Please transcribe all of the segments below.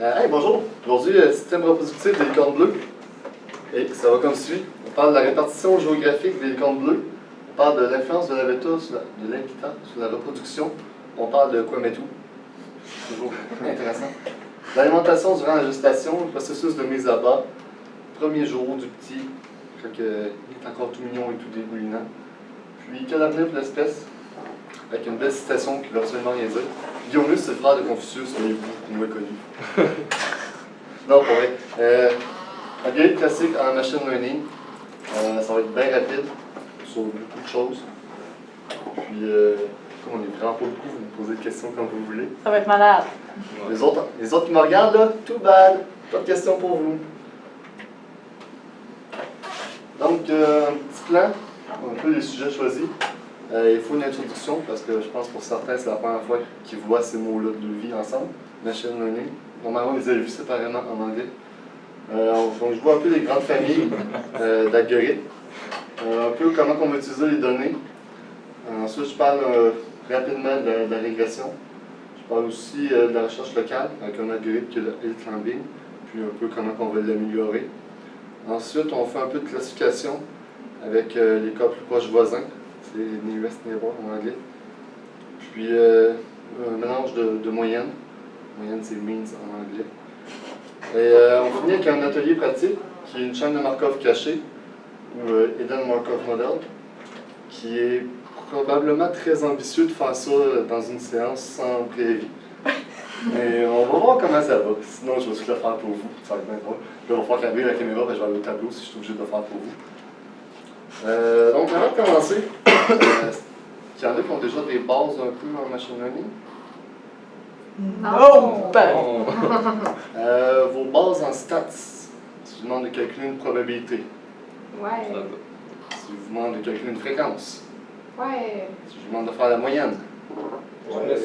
Hey, bonjour! Aujourd'hui, système reproductif des licornes bleues. Et ça va comme suit. On parle de la répartition géographique des licornes bleues. On parle de l'influence de l'habitat sur la reproduction. On parle de quoi mais tout. Toujours intéressant. L'alimentation durant la gestation, le processus de mise à bas. Premier jour du petit, quand il est encore tout mignon et tout dégoulinant. Puis, quel avenir pour l'espèce? Avec une belle citation qui ne veut absolument rien dire. Guillaume, c'est le frère de Confucius, soyez-vous moins connu. Non, pour vrai. Un guide classique en machine learning. Ça va être bien rapide sur beaucoup de choses. Puis, comme on est vraiment pas beaucoup, vous me posez des questions comme vous voulez. Ça va être malade. Les autres qui me regardent, là, too bad. Pas de questions pour vous. Donc, un petit plan, un peu les sujets choisis. Il faut une introduction parce que je pense pour certains, c'est la première fois qu'ils voient ces mots-là de vie ensemble. Machine learning. Normalement, ils avaient vu séparément en anglais. Donc, je vois un peu les grandes familles d'algorithmes. Un peu comment on va utiliser les données. Ensuite, je parle rapidement de la régression. Je parle aussi de la recherche locale avec un algorithme qui est le hill climbing. Puis un peu comment on va l'améliorer. Ensuite, on fait un peu de classification avec les cas plus proches voisins. C'est nearest neighbor en anglais. Puis un mélange de moyennes. Moyenne, c'est means en anglais. Et on finit avec un atelier pratique qui est une chaîne de Markov cachée, ou Hidden Markov Model, qui est probablement très ambitieux de faire ça dans une séance sans préavis. Mais on va voir comment ça va. Sinon, je vais aussi le faire pour vous. Ça va être bien drôle. Je vais faire caméra la caméra et je vais aller au tableau si je suis obligé de le faire pour vous. Donc, avant de commencer, il y en a qui ont déjà des bases un peu en machine learning. Non! Vos bases en stats, si je vous demande de calculer une probabilité. Ouais. Si je vous demande de calculer une fréquence. Ouais. Si je vous demande de faire la moyenne. Ouais.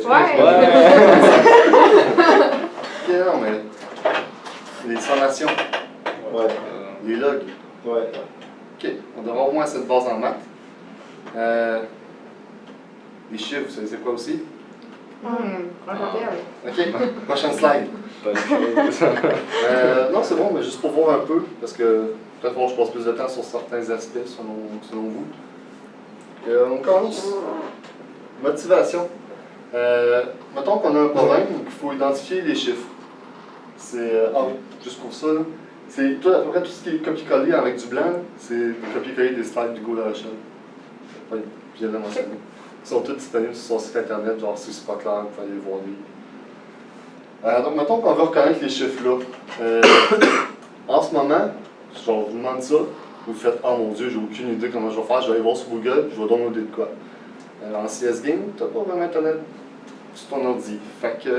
Ok, non, mais les sommations. Ouais. Les logs. Ouais. Ok, on devrait au moins cette base en maths. Les chiffres, vous savez c'est quoi aussi? On rappelle. Ok, prochaine slide. Non, c'est bon, mais juste pour voir un peu, parce que peut-être je passe plus de temps sur certains aspects selon vous. On commence. Motivation. Mettons qu'on a un problème où il faut identifier les chiffres. C'est. Juste pour ça, là. C'est tout, à peu près tout ce qui est copier-coller avec du blanc, c'est copier-coller des slides du Go de la chaîne. Je viens de le mentionner. Ils sont tous disponibles sur son site internet, genre si c'est pas clair, vous pouvez aller voir lui. Donc, mettons qu'on veut reconnaître les chiffres-là. En ce moment, je vous demande ça, vous faites « Oh mon Dieu, j'ai aucune idée comment je vais faire, je vais aller voir sur Google, je vais downloader de quoi. » En CS Game, tu n'as pas vraiment Internet sur ton ordi. Fait que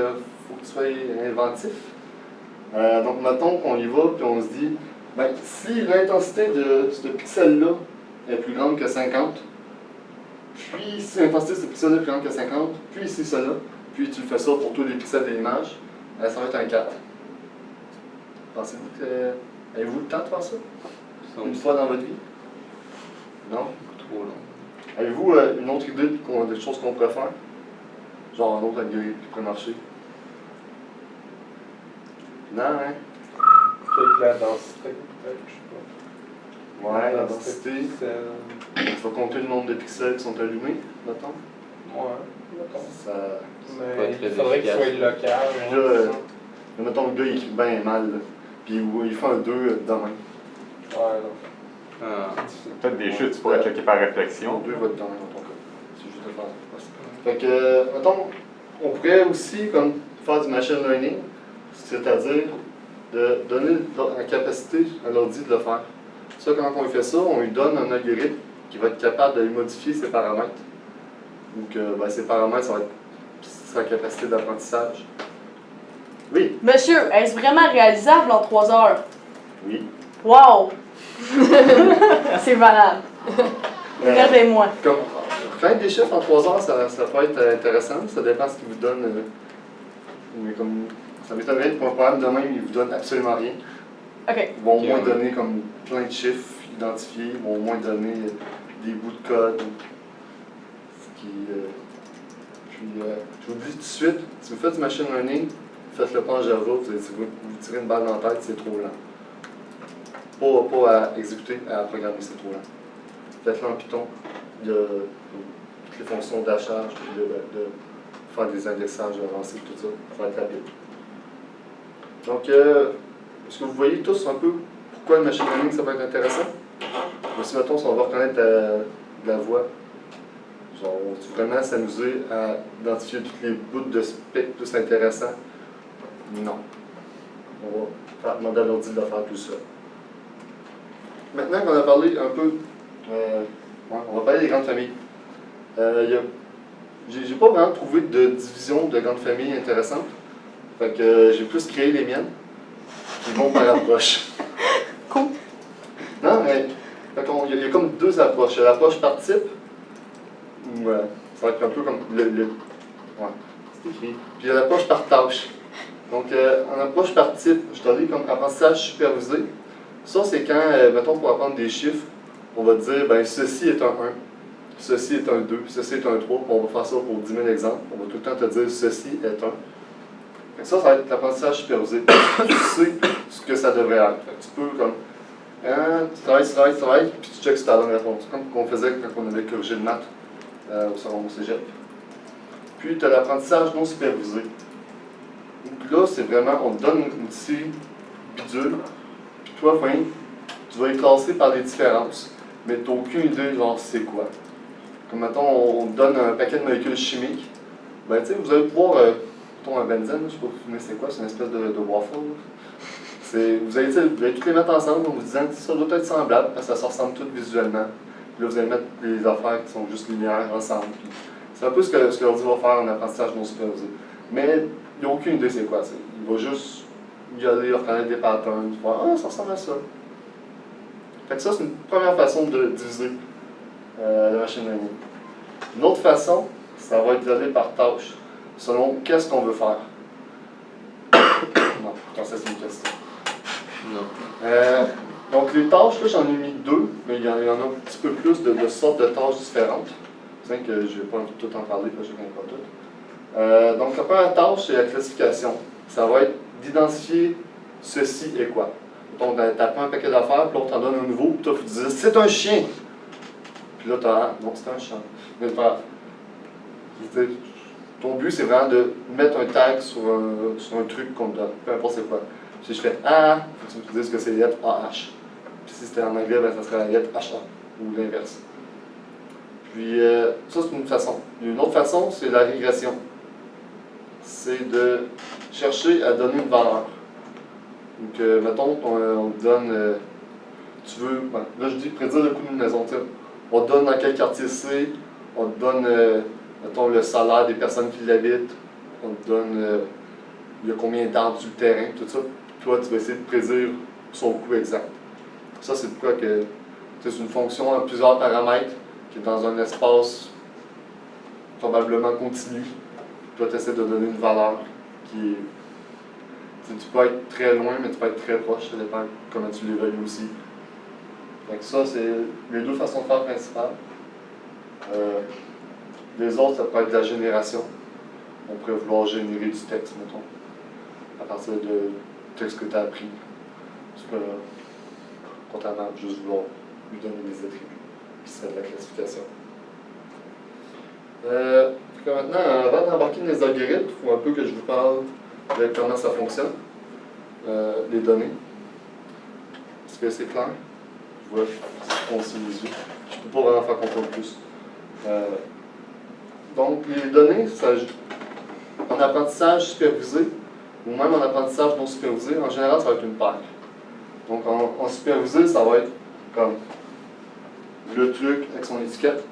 faut que tu sois inventif. Donc, mettons qu'on y va, puis on se dit, ben, si l'intensité de ce pixel-là est plus grande que 50, puis si l'intensité de ce pixel-là est plus grande que 50, puis ici cela, puis tu fais ça pour tous les pixels de l'image, ça va être un 4. Pensez-vous que... Avez-vous le temps de faire ça? Une fois dans votre vie? Non? Trop long. Avez-vous une autre idée des choses qu'on pourrait faire? Genre un autre algorithme qui pourrait marcher? Non, hein? Peut-être la densité, peut-être, je sais pas. Ouais, la densité. Tu vas compter le nombre de pixels qui sont allumés, mettons. Ouais, d'accord. Ça... Mais il faudrait qu'il soit local. Puis là, mettons le gars il écrit bien mal, là. Puis il fait un 2 demain. Ouais, non. Peut-être des chutes, tu pourrais checker par réflexion. 2 va être demain dans ton cas. C'est juste de faire ça. Fait que, mettons, on pourrait aussi comme, faire du machine learning, c'est-à-dire de donner la capacité à l'ordi de le faire. Ça, quand on fait ça, on lui donne un algorithme qui va être capable de modifier ses paramètres. Donc, ces paramètres, ça va être sa capacité d'apprentissage. Oui. Monsieur, est-ce vraiment réalisable en 3 heures? Oui. Wow! C'est malade. Regardez-moi. Comme, reconnaître des chiffres en 3 heures, ça peut être intéressant. Ça dépend de ce qu'ils vous donnent. Mais comme, ça m'étonnerait que mon problème demain, ils vous donnent absolument rien. OK. Ils vont au moins donner comme plein de chiffres identifiés, ils vont au moins donner des bouts de code. Ce qui, puis, je vous dis tout de suite, si vous faites du machine learning, faites-le pas en Java, vous tirez une balle dans la tête, c'est trop lent. Pas à exécuter, à programmer, c'est trop lent. Faites-le en Python. Il y a toutes les fonctions d'achage, de faire des indexages avancés, tout ça, pour être rapide. Donc, est-ce que vous voyez tous un peu pourquoi le machine learning ça va être intéressant? Aussi, mettons, si on va reconnaître de la voix, genre, on va vraiment s'amuser à identifier tous les bouts de spectre plus intéressants? Non. On va demander à l'ordi de le faire tout seul. Maintenant qu'on a parlé un peu, on va parler des grandes familles. J'ai pas vraiment trouvé de division de grandes familles intéressantes. Fait que j'ai plus créé les miennes qui vont par approche. Cool. Non, mais il y a comme deux approches. Il y a l'approche par type, où ça va être un peu comme ouais, c'est écrit. Puis il y a l'approche par tâche. Donc en approche par type, je t'en dis comme apprentissage supervisé. Ça, c'est quand, mettons, pour apprendre des chiffres, on va dire, ben ceci est un 1, ceci est un 2, ceci est un 3, on va faire ça pour 10 000 exemples. On va tout le temps te dire ceci est un. Fait que ça va être l'apprentissage supervisé. Tu sais ce que ça devrait être. Fait que tu peux, comme, tu travailles, puis tu checks si tu as la bonne réponse. Comme on faisait quand on avait corrigé le maths au cégep. Puis, tu as l'apprentissage non supervisé. Donc là, c'est vraiment, on te donne un outil bidule, puis toi, fin, tu vas être classé par les différences, mais tu n'as aucune idée, genre, c'est quoi. Comme, mettons, on te donne un paquet de molécules chimiques, ben, tu sais, vous allez pouvoir, mettons, un benzène, je ne sais pas vous c'est quoi, c'est une espèce de waffle. Vous allez toutes les mettre ensemble en vous disant que ça doit être semblable, parce que ça se ressemble tout visuellement. Puis là, vous allez mettre les affaires qui sont juste linéaires ensemble. C'est un peu ce que l'ordi va faire en apprentissage non supervisé. Mais il n'a aucune idée c'est quoi. Il va juste y aller, reconnaître des patterns, voir ah, ça ressemble à ça. Fait que ça, c'est une première façon de diviser la machine learning. Une autre façon, ça va être divisé par tâche, selon qu'est-ce qu'on veut faire. Non, pourtant ça c'est une question. Non. Donc les tâches, là j'en ai mis deux, mais il y en a un petit peu plus de sortes de tâches différentes. C'est que je ne vais pas tout en parler, parce que je ne connais pas tout. Donc la première tâche, c'est la classification. Ça va être d'identifier ceci et quoi. Donc tu apprends un paquet d'affaires, puis l'autre t'en donne un nouveau, puis toi tu dis c'est un chien. Puis là tu as non, c'est un chat. Mais ton but c'est vraiment de mettre un tag sur un truc qu'on te donne, peu importe c'est quoi. Si je fais A, il faut que tu me dises que c'est la lettre AH. Puis si c'était en anglais, ben, ça serait la lettre HA, ou l'inverse. Puis ça, c'est une façon. Une autre façon, c'est la régression. C'est de chercher à donner une valeur. Donc, mettons, on te donne, tu veux, ben, là je dis prédire le coût d'une maison. On te donne dans quel quartier c'est, on te donne, mettons, le salaire des personnes qui l'habitent, on te donne, il y a combien d'arbres sur le terrain, tout ça. Toi, tu vas essayer de prédire son coût exact. Ça, c'est pourquoi que c'est une fonction à plusieurs paramètres qui est dans un espace probablement continu. Toi, tu essaies de donner une valeur qui est. Tu peux être très loin, mais tu peux être très proche, ça dépend comment tu l'évalues aussi. Donc ça, c'est les deux façons de faire principales. Les autres, ça peut être de la génération. On pourrait vouloir générer du texte, mettons, à partir de texte que tu as appris. Tu peux, contrairement à juste vouloir lui donner des attributs, qui serait de la classification. Maintenant, avant d'embarquer dans les algorithmes, il faut un peu que je vous parle de comment ça fonctionne, les données. Est-ce que c'est clair? Je vois qu'on se les yeux. Je ne peux pas vraiment faire comprendre plus. Donc, les données, en apprentissage supervisé, ou même en apprentissage non supervisé, en général, ça va être une paire. Donc, en supervisé, ça va être comme le truc avec son étiquette.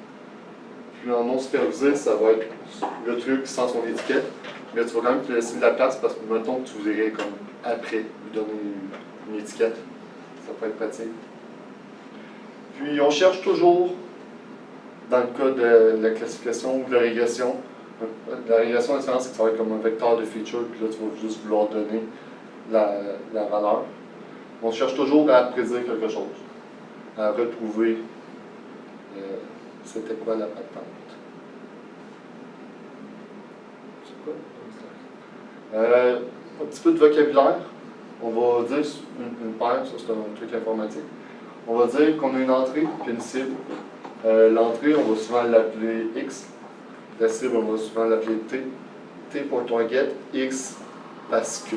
Puis en non supervisé, ça va être le truc sans son étiquette. Mais tu vas quand même te laisser de la place parce que, mettons, que tu voudrais comme après lui donner une étiquette. Ça peut être pratique. Puis, on cherche toujours, dans le cas de la classification ou de la régression, la régression, la différence, c'est que ça va être comme un vecteur de feature, puis là, tu vas juste vouloir donner la valeur. On cherche toujours à prédire quelque chose, à retrouver c'était quoi la patente. C'est quoi? un petit peu de vocabulaire. On va dire une paire, ça c'est un truc informatique. On va dire qu'on a une entrée puis une cible. L'entrée, on va souvent l'appeler X. La cible, on va souvent l'appeler T. T pour target, X parce que.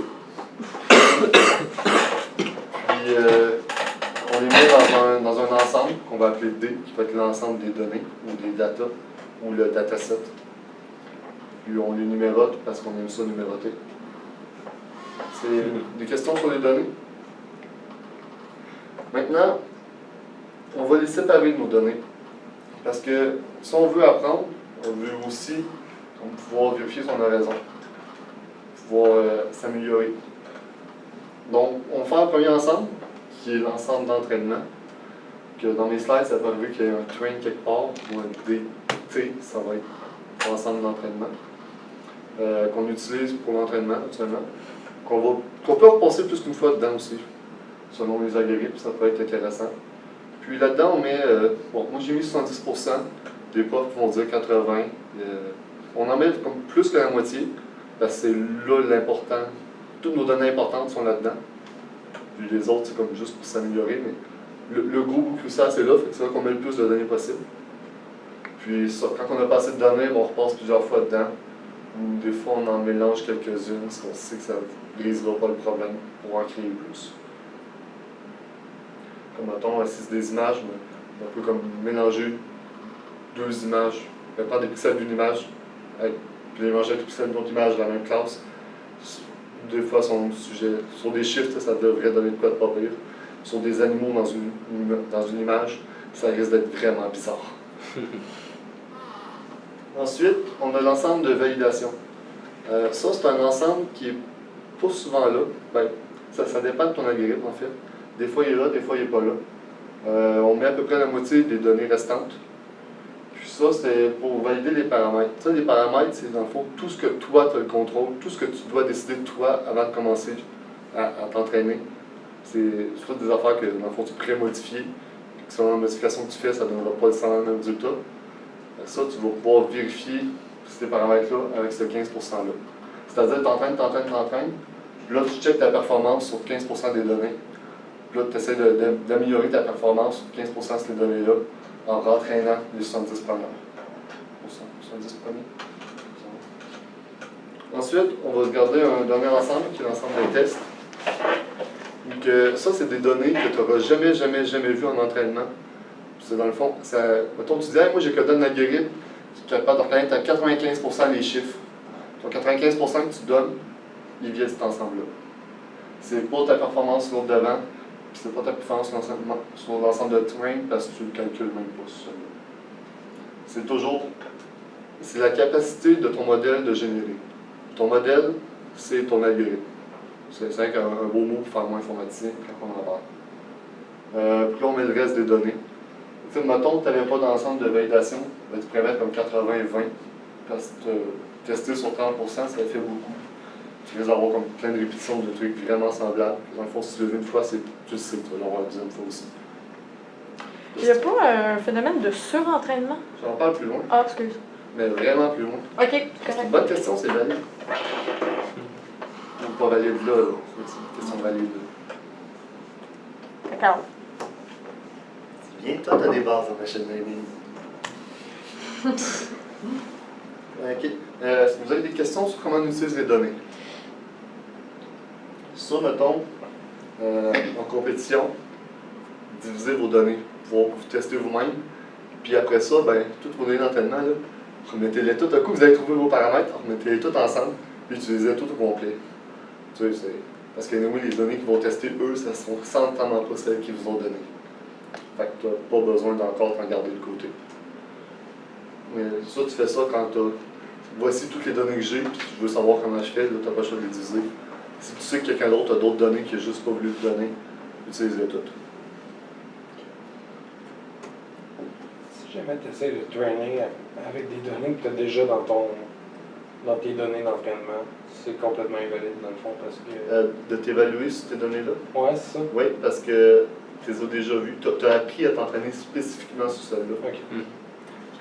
Puis on les met dans un ensemble qu'on va appeler D, qui va être l'ensemble des données, ou des data, ou le dataset. Puis on les numérote parce qu'on aime ça numéroter. C'est des questions sur les données. Maintenant, on va les séparer nos données. Parce que si on veut apprendre, on veut aussi pouvoir vérifier si on a raison, pouvoir s'améliorer. Donc, on fait un premier ensemble, qui est l'ensemble d'entraînement. Que dans mes slides, ça peut arriver qu'il y ait un train quelque part, ou un DT, ça va être l'ensemble d'entraînement. Qu'on utilise pour l'entraînement, actuellement. Qu'on peut repasser plus qu'une fois dedans aussi, selon les algorithmes, ça peut être intéressant. Puis là-dedans, on met, bon, moi j'ai mis 70%, des profs vont dire 80%. On en met comme plus que la moitié, parce que c'est là l'important. Toutes nos données importantes sont là-dedans. Puis les autres, c'est comme juste pour s'améliorer, mais le gros crucial, c'est là, fait que c'est là qu'on met le plus de données possible. Puis ça, quand on a pas assez de données, on repasse plusieurs fois dedans. Ou des fois, on en mélange quelques-unes, parce qu'on sait que ça ne brisera pas le problème pour en créer plus. Comme mettons, si c'est des images, on peut comme mélanger deux images, prendre des pixels d'une image, puis les mélanger avec des pixels d'une autre image dans la même classe. Des fois, sur des chiffres, ça devrait donner de quoi de pas pire. Sur des animaux dans une image, ça risque d'être vraiment bizarre. Ensuite, on a l'ensemble de validation. Ça, c'est un ensemble qui est pas souvent là. Ben, ça dépend de ton algorithme, en fait. Des fois, il est là, des fois, il n'est pas là. On met à peu près la moitié des données restantes. Puis ça, c'est pour valider les paramètres. Ça, les paramètres, c'est dans le fond tout ce que toi, tu as le contrôle, tout ce que tu dois décider de toi avant de commencer à t'entraîner. C'est soit des affaires que, dans le fond, tu pourrais modifier. Selon la modification que tu fais, ça ne donnera pas le même résultat. Ça, tu vas pouvoir vérifier ces paramètres-là avec ce 15%-là. C'est-à-dire, tu t'entraînes. Là, tu checkes ta performance sur 15% des données. Puis là, tu essaies d'améliorer ta performance sur 15% de ces données-là en rentraînant les 70 premières. 70 premiers. Ensuite, on va regarder un dernier ensemble, qui est l'ensemble des tests. Donc, ça, c'est des données que tu n'auras jamais vues en entraînement. C'est dans le fond, mettons, tu dis, hey, moi j'ai codé un algorithme qui est capable de reconnaître à 95% les chiffres. Ton 95% que tu donnes, il vient de cet ensemble-là. C'est pas ta performance sur l'autre devant, puis c'est pas ta performance sur l'ensemble de train parce que tu le calcules même pas sur celui-là. C'est la capacité de ton modèle de générer. Ton modèle, c'est ton algorithme. C'est un beau mot pour faire moins informaticien quand on en parle. Puis là, on met le reste des données. Mettons que tu n'avais pas d'ensemble de validation, ben, tu pourrais mettre comme 80-20, parce que tester sur 30%, ça fait beaucoup. Tu risques d'avoir comme plein de répétitions de trucs vraiment semblables. Dans le fond, si tu le veux une fois, tu le sais, tu vas l'avoir la deuxième fois aussi. Il n'y a pas un phénomène de surentraînement? J'en parle plus loin, Ah, excuse. mais vraiment plus loin. Ok, C'est une correct. bonne question, c'est valide. Ou pas valide là, c'est une question valide. D'accord. Bien, toi, tu as des bases en machine learning. Ok. Est-ce que vous avez des questions sur comment on utilise les données? Ça, mettons, en compétition, divisez vos données, pouvoir vous tester vous-même. Puis après ça, ben, toutes vos données d'entraînement, remettez-les toutes. Un coup, vous allez trouver vos paramètres, remettez-les toutes ensemble, puis utilisez-les tout au complet. Tu sais, parce que nous, les données qu'ils vont tester, eux, ça seront certainement pas celles qu'ils vous ont données. Fait que tu n'as pas besoin d'encore t'en garder de côté. Mais ça, tu fais ça quand tu as. Voici toutes les données que j'ai, puis tu veux savoir comment je fais, là, tu n'as pas le choix de les diviser. Si tu sais que quelqu'un d'autre a d'autres données qu'il n'a juste pas voulu te donner, utilise-les toutes. Si jamais tu essaies de traîner avec des données que tu as déjà dans tes données d'entraînement, c'est complètement invalide dans le fond parce que. De t'évaluer sur tes données-là? Ouais, c'est ça. Oui, parce que tu les as déjà vues. Tu as appris à t'entraîner spécifiquement sur celle-là. Ok.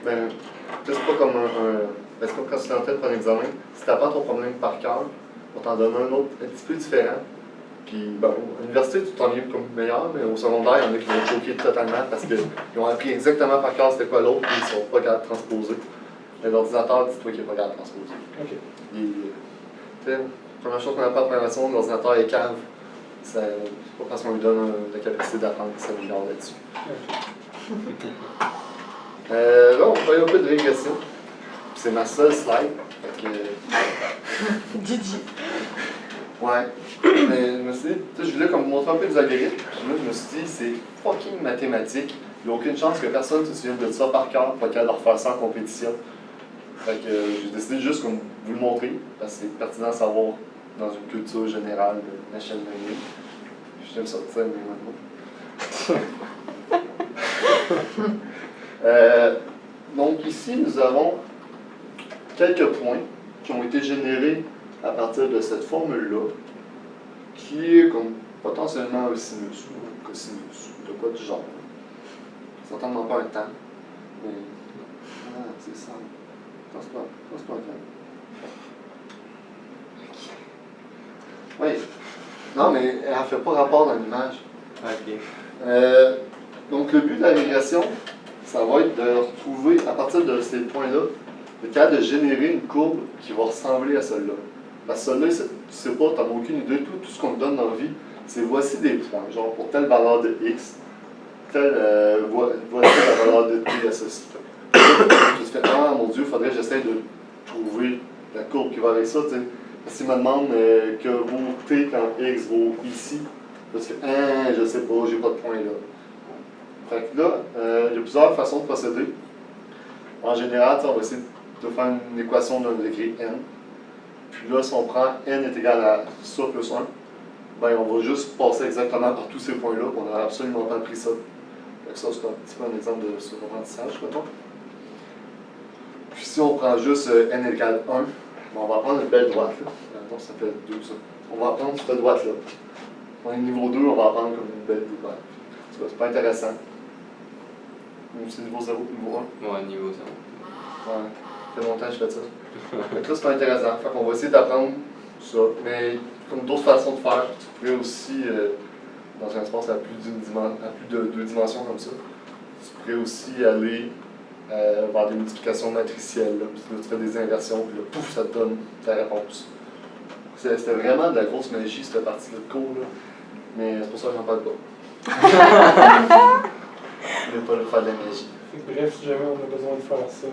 Ben, c'est pas comme parce que quand tu t'entraînes pour un examen, si tu apprends ton problème par cœur, On t'en donne un autre un petit peu différent. Puis, ben, à l'université, tu t'en viens comme meilleur, mais au secondaire, il y en a qui vont choquer totalement parce qu'ils ont appris exactement par cœur c'était quoi l'autre, puis ils sont pas capables de transposer. Mais l'ordinateur, dis-toi qu'il n'est pas capable de transposer. OK. Tu sais, la première chose qu'on apprend en programmation, l'ordinateur est cave. C'est pas parce qu'on lui donne la capacité d'apprendre qu'il s'améliore là-dessus. Là, on va faire un peu de régression. C'est ma seule slide. Fait que, Gigi. ouais. Mais je me suis dit, tu sais, je voulais comme vous montrer un peu des algorithmes. Puis là, je me suis dit, c'est fucking mathématique. Il n'y a aucune chance que personne se souvienne de ça par cœur pour être capable de refaire ça en compétition. Fait que j'ai décidé juste comme vous le montrer, parce que c'est pertinent à savoir dans une culture générale de machine learning. Je me sortir mes mots. Donc ici, nous avons quelques points qui ont été générés à partir de cette formule-là, qui est comme potentiellement un sinus ou un cosinus, ou de quoi du genre. Certainement pas un temps, mais c'est ça. Passe-toi un temps. Oui. Non, mais elle ne fait pas rapport dans l'image. Ok. Donc le but de la régression, ça va être de retrouver, à partir de ces points-là, le cas de générer une courbe qui va ressembler à celle-là. Parce que celle-là, tu sais pas, tu n'as aucune idée, tout ce qu'on te donne dans la vie, c'est voici des points, genre pour telle valeur de x, voici la valeur de t associée. Tu te fais, ah mon Dieu, il faudrait que j'essaie de trouver la courbe qui va avec ça, tu sais. S'il me demande que vaut t quand x vaut ici, parce que, je sais pas, j'ai pas de point là. Fait que là, il y a plusieurs façons de procéder. En général, on va essayer de faire une équation d'un degré n. Puis là, si on prend n est égal à ça plus 1, ben on va juste passer exactement par tous ces points-là, puis on n'a absolument pas pris ça. Fait que ça, c'est un petit peu un exemple de surapprentissage, mettons. Puis si on prend juste n égale 1, ben on va prendre une belle droite. Là. Attends, ça fait 2 ça. On va prendre cette droite-là. On est niveau 2, on va prendre comme une belle droite. C'est pas intéressant. C'est niveau 0, niveau 1. Ouais, niveau 0. Ouais, ça fait longtemps que je fais ça. Donc là, c'est pas intéressant. Fait qu'on va essayer d'apprendre ça. Mais comme d'autres façons de faire, tu pourrais aussi, dans un espace à plus de 2 dimensions comme ça, tu pourrais aussi aller vers des multiplications matricielles. Là. Puis là, tu fais des inversions, puis là, pouf, ça te donne ta réponse. C'était vraiment de la grosse magie, cette partie-là de cours. Là. Mais c'est pour ça que j'en parle pas. Je ne vais pas faire de la magie. Bref, si jamais on a besoin de faire ça.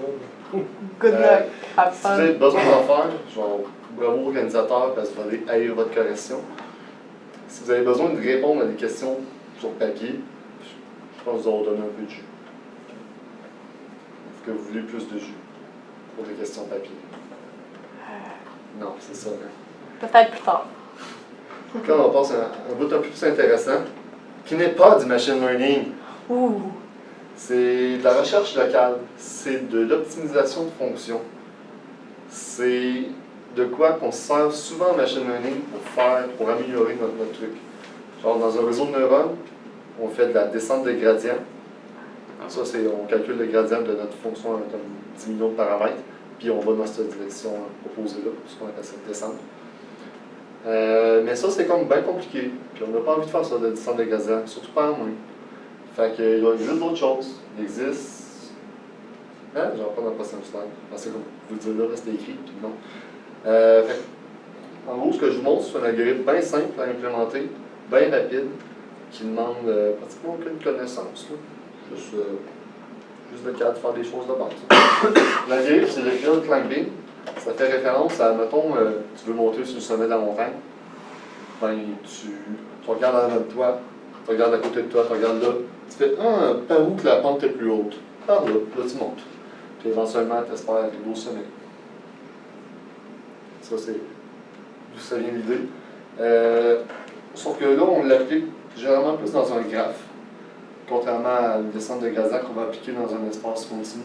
Good luck. Have Si vous avez fun. besoin d'en faire, genre, bravo organisateur, parce que vous allez haïr votre correction. Si vous avez besoin de répondre à des questions sur papier, je pense que vous allez donner un peu de jus. Est-ce que vous voulez plus de jus pour des questions papier? Non, c'est ça. Hein. Peut-être plus tard. Là, on passe à un bout un peu plus intéressant, qui n'est pas du machine learning. Ouh. C'est de la recherche locale, c'est de l'optimisation de fonctions. C'est de quoi qu'on se sert souvent en machine learning pour améliorer notre truc. Genre dans un réseau de neurones, on fait de la descente des gradients. Ça, on calcule le gradient de notre fonction comme 10 millions de paramètres, puis on va dans cette direction opposée-là, ce qu'on appelle cette descente. Mais ça, c'est comme bien compliqué, puis on n'a pas envie de faire ça, de descendre des gradients, surtout pas en moins. Fait qu'il existe d'autres choses. Il existe. Hein? Je vais reprendre la prochaine slide. Je pensais que vous dire là, c'était écrit, puis non. En gros, ce que je vous montre, c'est un algorithme bien simple à implémenter, bien rapide, qui demande pratiquement aucune connaissance. Là. Juste le cas de faire des choses de base. L'algorithme, c'est le hill climbing. Ça fait référence à, mettons, tu veux monter sur le sommet de la montagne. Ben, tu regardes en avant de toi, tu regardes à côté de toi, tu regardes là. Tu fais, par où que la pente est plus haute? Par là, tu montes. Puis éventuellement, tu espères arriver au sommet. Ça, c'est d'où ça vient l'idée. Sauf que là, on l'applique généralement plus dans un graphe, contrairement à une descente de gradient qu'on va appliquer dans un espace continu.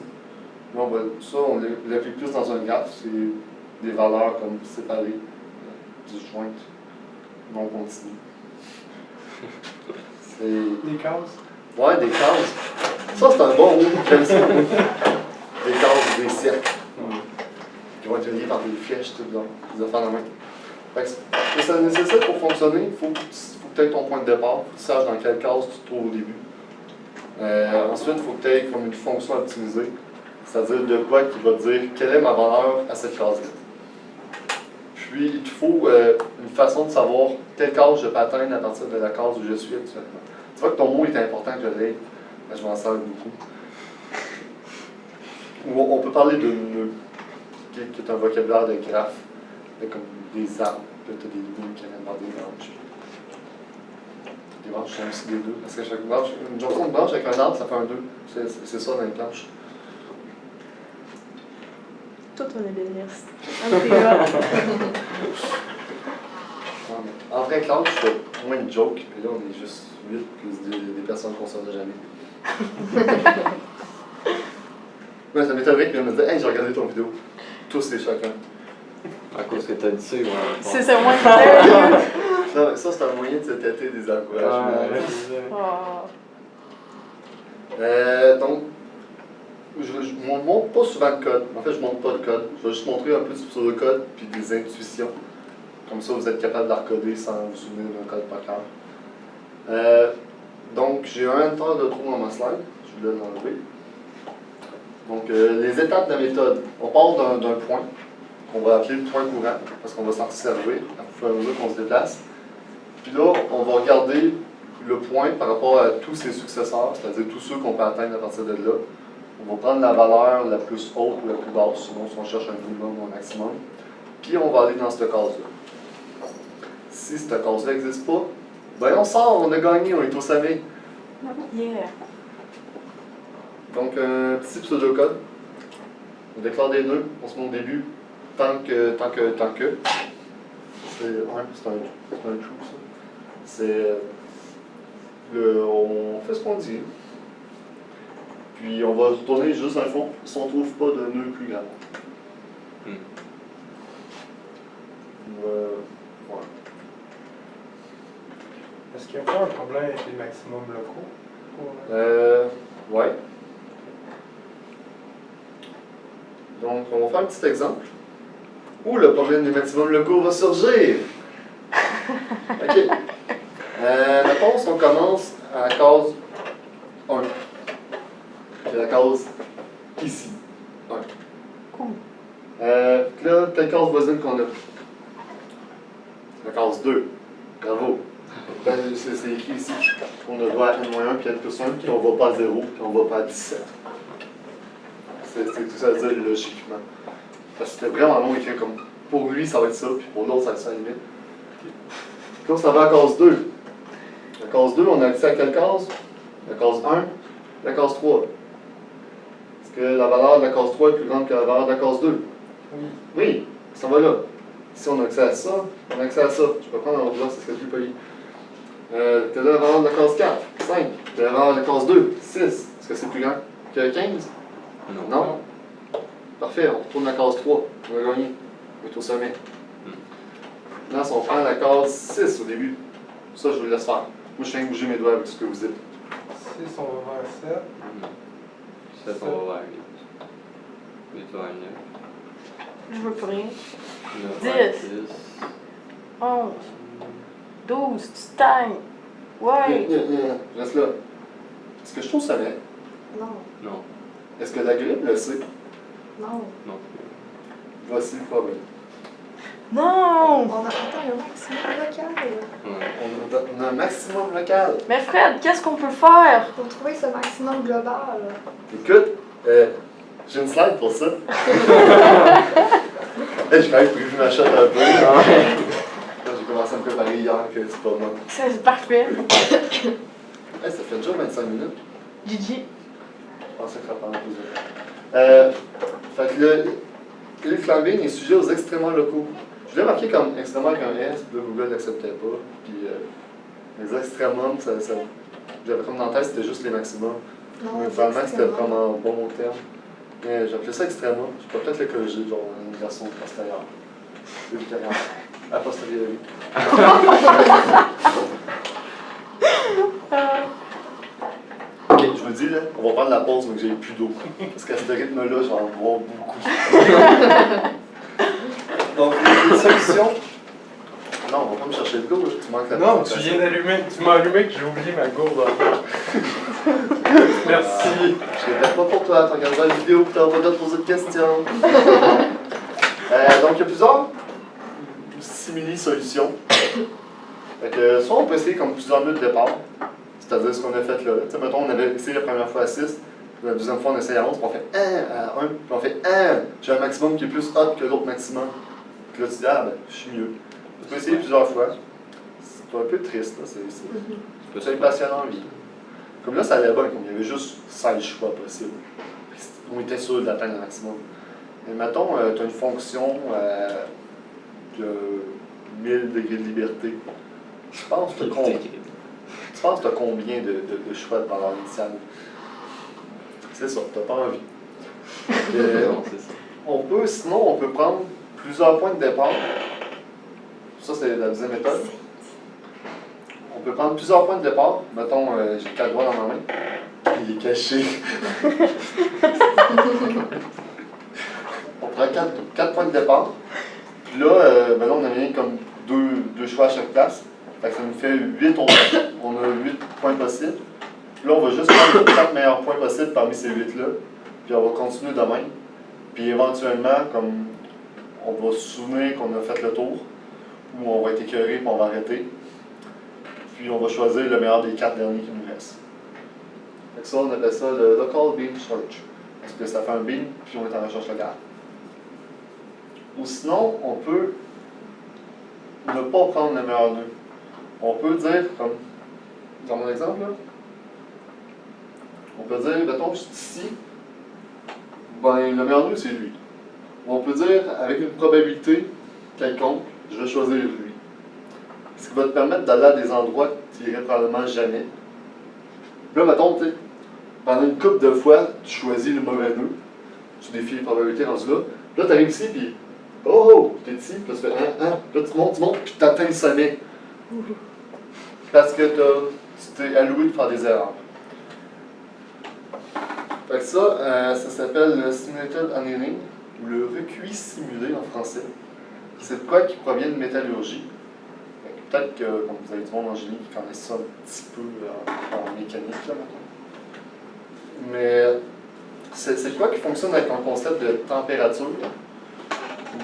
Là, on l'applique plus dans un graphe, c'est des valeurs comme séparées, disjointes, non continues. C'est... Des cases? Ouais, des cases. Ça, c'est un bon mot. J'aime ça. Des cases ou des cercles. Qui vont être reliés par des flèches, tout, des affaires de main. Fait que ce que ça nécessite pour fonctionner, il faut que tu aies ton point de départ, faut que tu saches dans quelle case tu te trouves au début. Ensuite, il faut que tu aies comme une fonction optimisée, c'est-à-dire de quoi qui va te dire quelle est ma valeur à cette case-là. Puis, il te faut une façon de savoir quelle case je peux atteindre à partir de la case où je suis actuellement. Tu vois que ton mot est important que je l'aie, je m'en sers beaucoup. Ou on peut parler de nœud, qui est un vocabulaire de graphe, comme des arbres, puis tu as des nœuds qui viennent dans des branches. Les branches sont aussi des nœuds, parce que chaque branche, une jonction de branche avec un arbre, ça fait un nœud. C'est ça dans les planches. Tout un ébéniste. En vrai classe, je fais moins de jokes, puis là on est juste 8 plus des personnes qu'on ne saura jamais. Ouais, ça m'étonnerait qu'ils me disent « Hey, j'ai regardé ton vidéo. » Tous et chacun. À cause que t'as dit ça, ouais. C'est moins sérieux. Non, ça c'est un moyen de se tâter des encouragements. Oh. Donc, je ne montre pas souvent de code. En fait, je ne montre pas de code. Je vais juste montrer un peu sur le code puis des intuitions. Comme ça, vous êtes capable de la recoder sans vous souvenir d'un code par cœur. Donc, j'ai un enter de trop dans ma slide. Je voulais l'enlever. Donc, les étapes de la méthode. On part d'un point qu'on va appeler le point courant parce qu'on va s'en servir à fur et à mesure qu'on se déplace. Puis là, on va regarder le point par rapport à tous ses successeurs, c'est-à-dire tous ceux qu'on peut atteindre à partir de là. On va prendre la valeur la plus haute ou la plus basse, sinon si on cherche un minimum ou un maximum. Puis on va aller dans cette case-là. Si cette case-là n'existe pas, ben on sort, on a gagné, on est au sommet. Yeah. Donc un petit pseudocode. On déclare des nœuds, on se met au début, tant que. C'est un trou ça. C'est on fait ce qu'on dit. Puis on va retourner juste dans le fond si on ne trouve pas de nœud plus grand. Ouais. Est-ce qu'il n'y a pas un problème avec les maximums locaux? Ouais. Donc, on va faire un petit exemple où le problème des maximums locaux va surgir. OK. Mettons, si on commence à la case 1. C'est la case ici. 1. Cool. Là, quelle case voisine qu'on a? La case 2. Bravo. Ben, c'est écrit ici. On a droit à n-1 puis n plus 1, puis on va pas à 0, puis on va pas à 17. C'est tout ça à dire logiquement. Parce que c'était vraiment long écrit comme pour lui ça va être ça, puis pour l'autre ça va être ça à la limite. Puis là, ça va à la case 2. La case 2, on a accès à quelle case? La case 1, la case 3. Est-ce que la valeur de la case 3 est plus grande que la valeur de la case 2? Oui. Oui, ça va là. Si on a accès à ça, on a accès à ça. Je peux prendre un autre blanc, ça serait plus poli. T'as là la valeur de la case 4, 5. T'as la valeur de la case 2, 6. Est-ce que c'est plus grand que 15? Non. Parfait, on retourne à la case 3. On va gagner. On est au sommet. Là, si on prend la case 6 au début, ça je vous laisse faire. Moi je viens de bouger mes doigts avec ce que vous dites. 6, on va vers 7. 7, on va vers 8. 8 vers 9. Je veux plus rien. 9 vers 10. 10. 11. 12. Tu tailles. Ouais. Reste là. Est-ce que je trouve ça vrai? Non. Non. Est-ce que la grippe le sait? Non. Non. Voici le problème. Non. On a atteint le maximum local. Ouais. On a un maximum local. Mais Fred, qu'est-ce qu'on peut faire? Pour trouver ce maximum global. Écoute, j'ai une slide pour ça. J'ai quand même prévu ma shot un peu. J'ai commencé à me préparer hier que c'est pas moi. C'est parfait. Ça fait déjà 25 minutes. Gigi. Je pensais que ça prendrait plus de temps. Fait que le climbing est sujet aux extrêmement locaux. Je l'ai marqué comme extrêmement avec un S, puis là Google n'acceptait pas. Puis les extrêmums, j'avais comme dans la tête c'était juste les maximums. Non, Mais vraiment c'était vraiment un bon terme. Mais j'appelais ça extrêmement. Je peux peut-être le corriger, genre une version postérieure. Ultérieure. A posteriori. Ok, je vous dis, là, on va prendre la pause, mais que j'ai plus d'eau. Parce qu'à ce rythme-là, je vais en boire beaucoup. Donc, les solutions Non, on va pas me chercher le goût, tu manques la Non, tu présentation. viens d'allumer. Tu m'as allumé que j'ai oublié ma gourde en fait. Merci. Je répète pas pour toi, tu regarderas la vidéo et tu n'auras pas de poser de questions. Donc, il y a plusieurs simili-solutions. Fait que, soit on peut essayer comme plusieurs buts de départ, c'est-à-dire ce qu'on a fait là. Tu sais, mettons, on avait essayé la première fois à 6, la deuxième fois on essaye à 11, puis on fait 1 à 1, puis on fait 1, j'ai un maximum qui est plus hot que l'autre maximum. Puis là, tu dis, ah ben, je suis mieux. Tu peux essayer plusieurs fois. C'est un peu triste, là. C'est passionnant en vie. Comme là, ça allait bien, comme il y avait juste 16 choix possibles. On était sûr d'atteindre le maximum. Mais mettons, tu as une fonction de 1000 degrés de liberté. Je pense que tu as combien de choix de valeur initiale? C'est ça, tu n'as pas envie. Non, c'est ça. Sinon, on peut prendre plusieurs points de départ. Ça, c'est la deuxième méthode. On peut prendre plusieurs points de départ. Mettons, j'ai 4 doigts dans ma main. Il est caché. On prend 4 points de départ. Puis là, ben là, on a mis comme deux choix à chaque place. Fait que ça nous fait 8 on a 8 points possibles. Puis là, on va juste prendre les 4 meilleurs points possibles parmi ces 8-là. Puis on va continuer de même. Puis éventuellement, comme on va se souvenir qu'on a fait le tour, ou on va être écœuré puis on va arrêter. Puis on va choisir le meilleur des 4 derniers qui nous restent. Fait que ça, on appelle ça le local beam search. Parce que ça fait un beam, puis on est en recherche locale. Ou sinon, on peut ne pas prendre le meilleur nœud. On peut dire, comme dans mon exemple, là, on peut dire, mettons, juste ici, ben, le meilleur nœud, c'est lui. Ou on peut dire, avec une probabilité quelconque, je vais choisir lui. Ce qui va te permettre d'aller à des endroits que tu n'irais probablement jamais. Là, mettons, tu sais, pendant une couple de fois, tu choisis le mauvais nœud, tu défies les probabilités rendues là. Là, tu arrives ici, puis oh, t'es ici, puis là, tu fais là, tu montes, puis tu atteins le sommet. Parce que tu t'es alloué de faire des erreurs. Fait que ça s'appelle le Simulated Annealing, ou le recuit simulé en français. C'est de quoi qui provient de métallurgie. Peut-être que, comme vous avez du monde en génie qui connaissent ça un petit peu en mécanique, là, maintenant. Mais c'est quoi qui fonctionne avec un concept de température,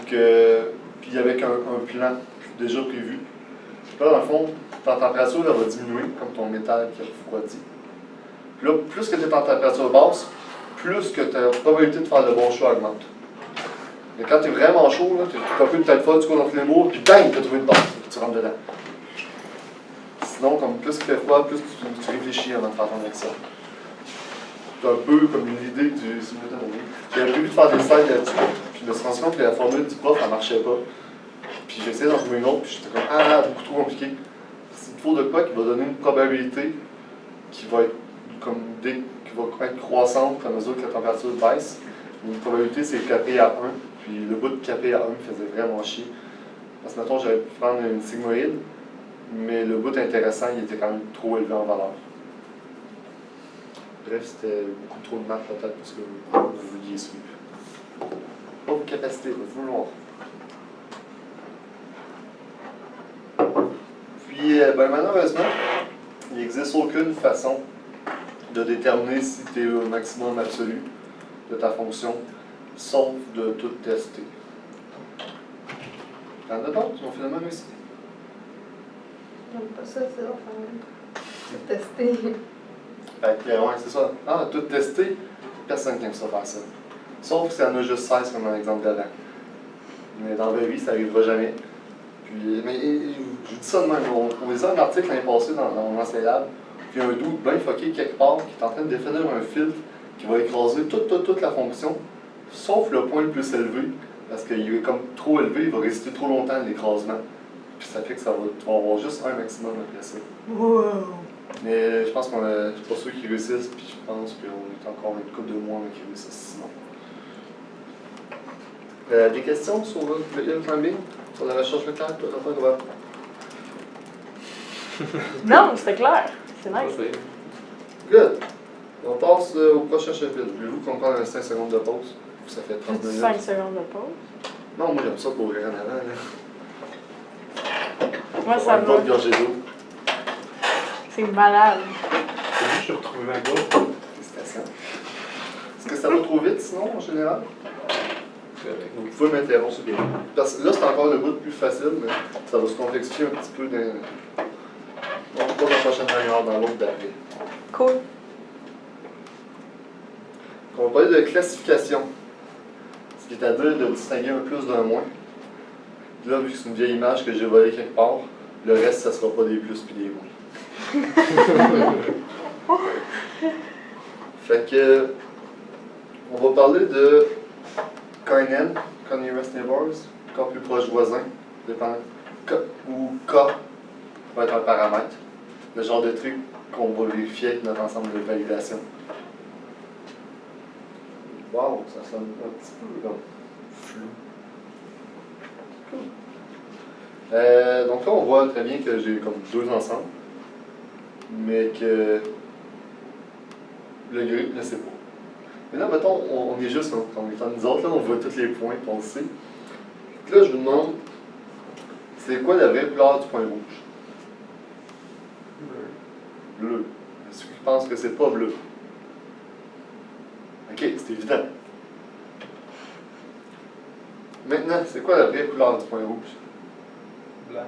puis avec un plan déjà prévu. Là, dans le fond, ta température elle va diminuer, comme ton métal qui refroidit. Puis là, plus que tu es en température basse, plus que ta probabilité de faire le bon choix augmente. Mais quand tu es vraiment chaud, tu es un peu de tête folle, tu cours dans tous les murs, puis bang, tu as trouvé une porte, puis tu rentres dedans. Sinon, comme plus il fait froid, plus tu réfléchis avant de faire ton action. C'est un peu comme l'idée du simulateur. J'avais prévu de faire des slides là-dessus, puis je me suis rendu compte que la formule du prof, elle marchait pas. Puis j'ai essayé d'en trouver une autre, puis j'étais comme, beaucoup trop compliqué. C'est il faut de quoi qui va donner une probabilité qui va être croissante à mesure que la température baisse. Une probabilité, c'est Kp à 1, puis le bout de Kp à 1 me faisait vraiment chier. Parce que, mettons, j'aurais pu prendre une sigmoïde, mais le bout intéressant, il était quand même trop élevé en valeur. Bref, c'était beaucoup trop de maths peut-être parce que vous vouliez suivre. Pas vos capacités, votre vouloir. Puis, malheureusement, il n'existe aucune façon de déterminer si tu es au maximum absolu de ta fonction, sauf de tout tester. T'en as d'autres qui ont finalement réussi? J'aime pas ça, c'est enfin tester. Fait que, ouais, c'est ça. Tout tester, personne n'aime ça faire ça. Sauf s'il y en a juste 16 comme dans l'exemple d'avant. Mais dans la vie, ça n'arrivera jamais. Puis, mais je vous dis ça de même. On lisait un article l'année passée dans mon ancien lab, puis un doute bien fucké quelque part qui est en train de définir un filtre qui va écraser toute la fonction, sauf le point le plus élevé, parce qu'il est comme trop élevé, il va résister trop longtemps l'écrasement. Puis ça fait que tu vas avoir juste un maximum après ça. Wow. Mais je pense qu'on a. C'est pas ceux qui réussissent, puis je pense qu'on est encore une couple de mois qui réussissent sinon. Des questions sur le hill climbing? Sur la recherche locale, toi, t'as pas Non, c'était clair. C'est nice. Good. On passe au prochain chapitre. Voulez-vous qu'on prenne 5 secondes de pause? Ça fait 30 minutes. 5 secondes de pause. Non, moi j'aime ça pour ouvrir en avant. Là. Moi, ça Une va. bonne gorgée d'eau. C'est malade. C'est juste, j'ai retrouvé ma gourde. Félicitations. Est-ce que ça va trop vite sinon, en général? Correct. Vous pouvez m'interrompre bien. Parce que là, c'est encore le bout le plus facile, mais ça va se complexifier un petit peu dans. Bon, pas dans la prochaine demi-heure, dans l'autre d'après. Cool. On va parler de classification. Ce qui est à dire de distinguer un plus d'un moins. Là, vu que c'est une vieille image que j'ai volée quelque part, le reste, ça sera pas des plus puis des moins. Fait que. On va parler de KNN, K Nearest Neighbors, K plus proche voisin, dépendant. K ou K va être un paramètre. Le genre de truc qu'on va vérifier avec notre ensemble de validation. Wow, ça sonne un petit peu comme flou. Cool. Donc là, on voit très bien que j'ai comme deux ensembles, mais que le gris ne sait pas. Maintenant, mettons, on est juste en étant nous autres, là, on voit tous les points, puis on le sait. Donc là, je vous demande, c'est quoi la vraie couleur du point rouge? Bleu. Est-ce que tu penses que c'est pas bleu? Ok, c'est évident. Maintenant, c'est quoi la vraie couleur du point rouge? Blanc.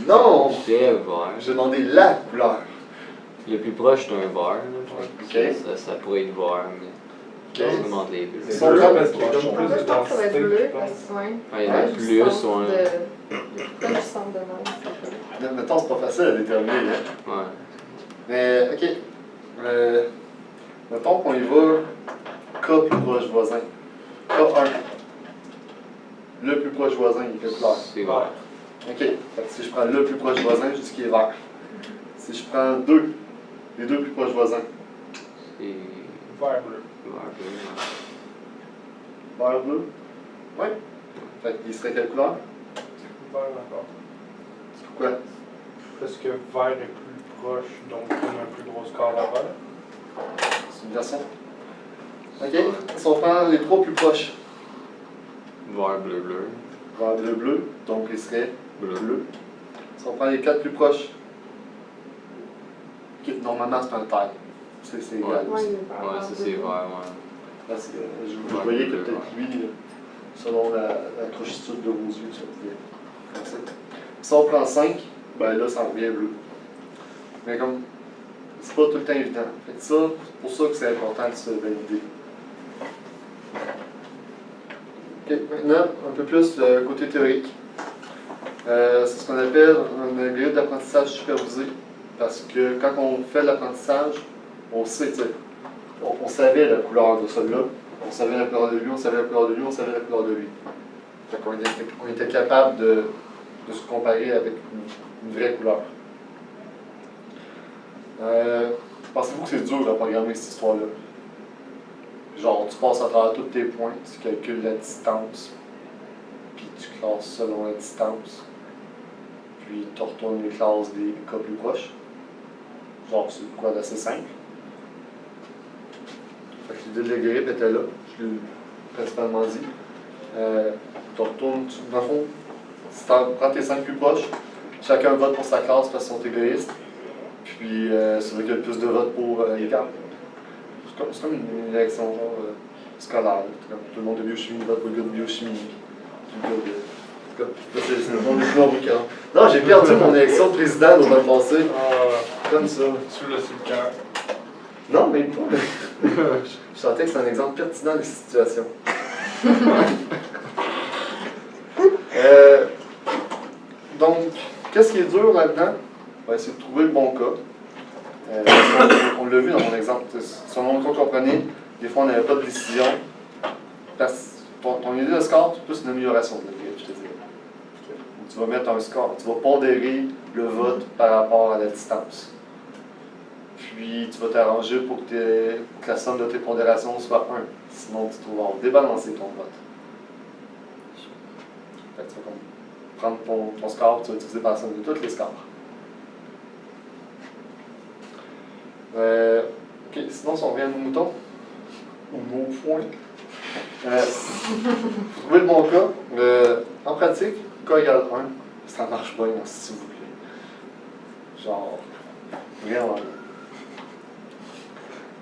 Non! Je dirais vert. J'ai demandé la couleur. Le plus proche d'un vert, là. Ok. Ça pourrait être vert, mais Ok. je demande les deux. C'est Sans bleu problème. parce qu'il y a comme En plus fait, de je pense que ça va être densité, bleu, je parce pense. que, ouais. Ouais, il y en a Du plus, centre sont. de- Pas du centre de Nantes, c'est bleu. Mettons, c'est pas facile à déterminer. Hein? Ouais. Mais, ok. Mettons qu'on y va K plus proche voisin. K1. Le plus proche voisin, il est quelle couleur? C'est vert. Ok. Fait que si je prends le plus proche voisin, je dis qu'il est vert. Si je prends les deux plus proches voisins, C'est Vert bleu. vert bleu. vert bleu. Ouais. Fait qu'il serait quelle couleur? Vert encore. Pourquoi? Parce que vert est plus proche, donc il a un plus gros score à vert. C'est une version. Ok. Si on prend les trois plus proches, Vert bleu bleu. vert bleu bleu, donc il serait Bleu. bleu. Si on prend les quatre plus proches, ok, normalement c'est un taille. C'est égal. Ouais, aussi. il est vert, Ouais, vert, ça bleu, c'est bleu. vert, ouais. Parce que je Ouais, voyais que bleu, peut-être ouais. lui, selon la crochitude de vos yeux, ça pouvait comme ça. Si on prend 5, ben là, ça revient bleu. Mais comme, c'est pas tout le temps évident. Fait que ça, c'est pour ça que c'est important de se valider. Ok, maintenant, un peu plus le côté théorique. C'est ce qu'on appelle un algorithme d'apprentissage supervisé. Parce que quand on fait l'apprentissage, on sait, tu sais, on savait la couleur de celui-là, on savait la couleur de lui, on savait la couleur de lui, on savait la couleur de lui. Fait qu'on on était capable de se comparer avec une vraie couleur. Pensez-vous que c'est dur à programmer cette histoire-là? Genre, tu passes à travers tous tes points, tu calcules la distance, puis tu classes selon la distance, puis tu retournes les classes des cas plus proches. Genre, c'est quoi d'assez simple. Fait que l'idée de l'algorithme était là, je l'ai principalement dit. Tu retournes, dans le fond, si tu prends tes 5 plus proches, chacun vote pour sa classe parce qu'ils sont égoïstes. Puis c'est vrai qu'il y a le plus de votes pour égal. C'est comme une élection genre scolaire. Comme tout le monde de biochimie vote pour le gars de biochimie. Puis le gars de. C'est le monde des Marocains. Non, j'ai perdu mon élection de président l'automne passé. Comme ça. Tu l'as sur le cœur. Non, même pas. Je sentais que c'est un exemple pertinent de la situation. Donc, qu'est-ce qui est dur là-dedans? Ben, c'est de trouver le bon cas. On l'a vu dans mon exemple. Sur mon cas qu'on prenait, des fois on n'avait pas de décision. Parce que ton idée de score, c'est plus une amélioration de l'algorithme, je te dirais. Tu vas mettre un score, tu vas pondérer le vote par rapport à la distance. Puis tu vas t'arranger pour que la somme de tes pondérations soit 1. Sinon, tu vas débalancer ton vote. Fait que tu vas comme prendre ton score, tu vas diviser par la somme de tous les scores. Ok, sinon, si on revient à nos moutons, ou nos points, pour trouver le bon cas, En pratique, K égale 1, ça marche bien, s'il vous plaît. Genre, vraiment.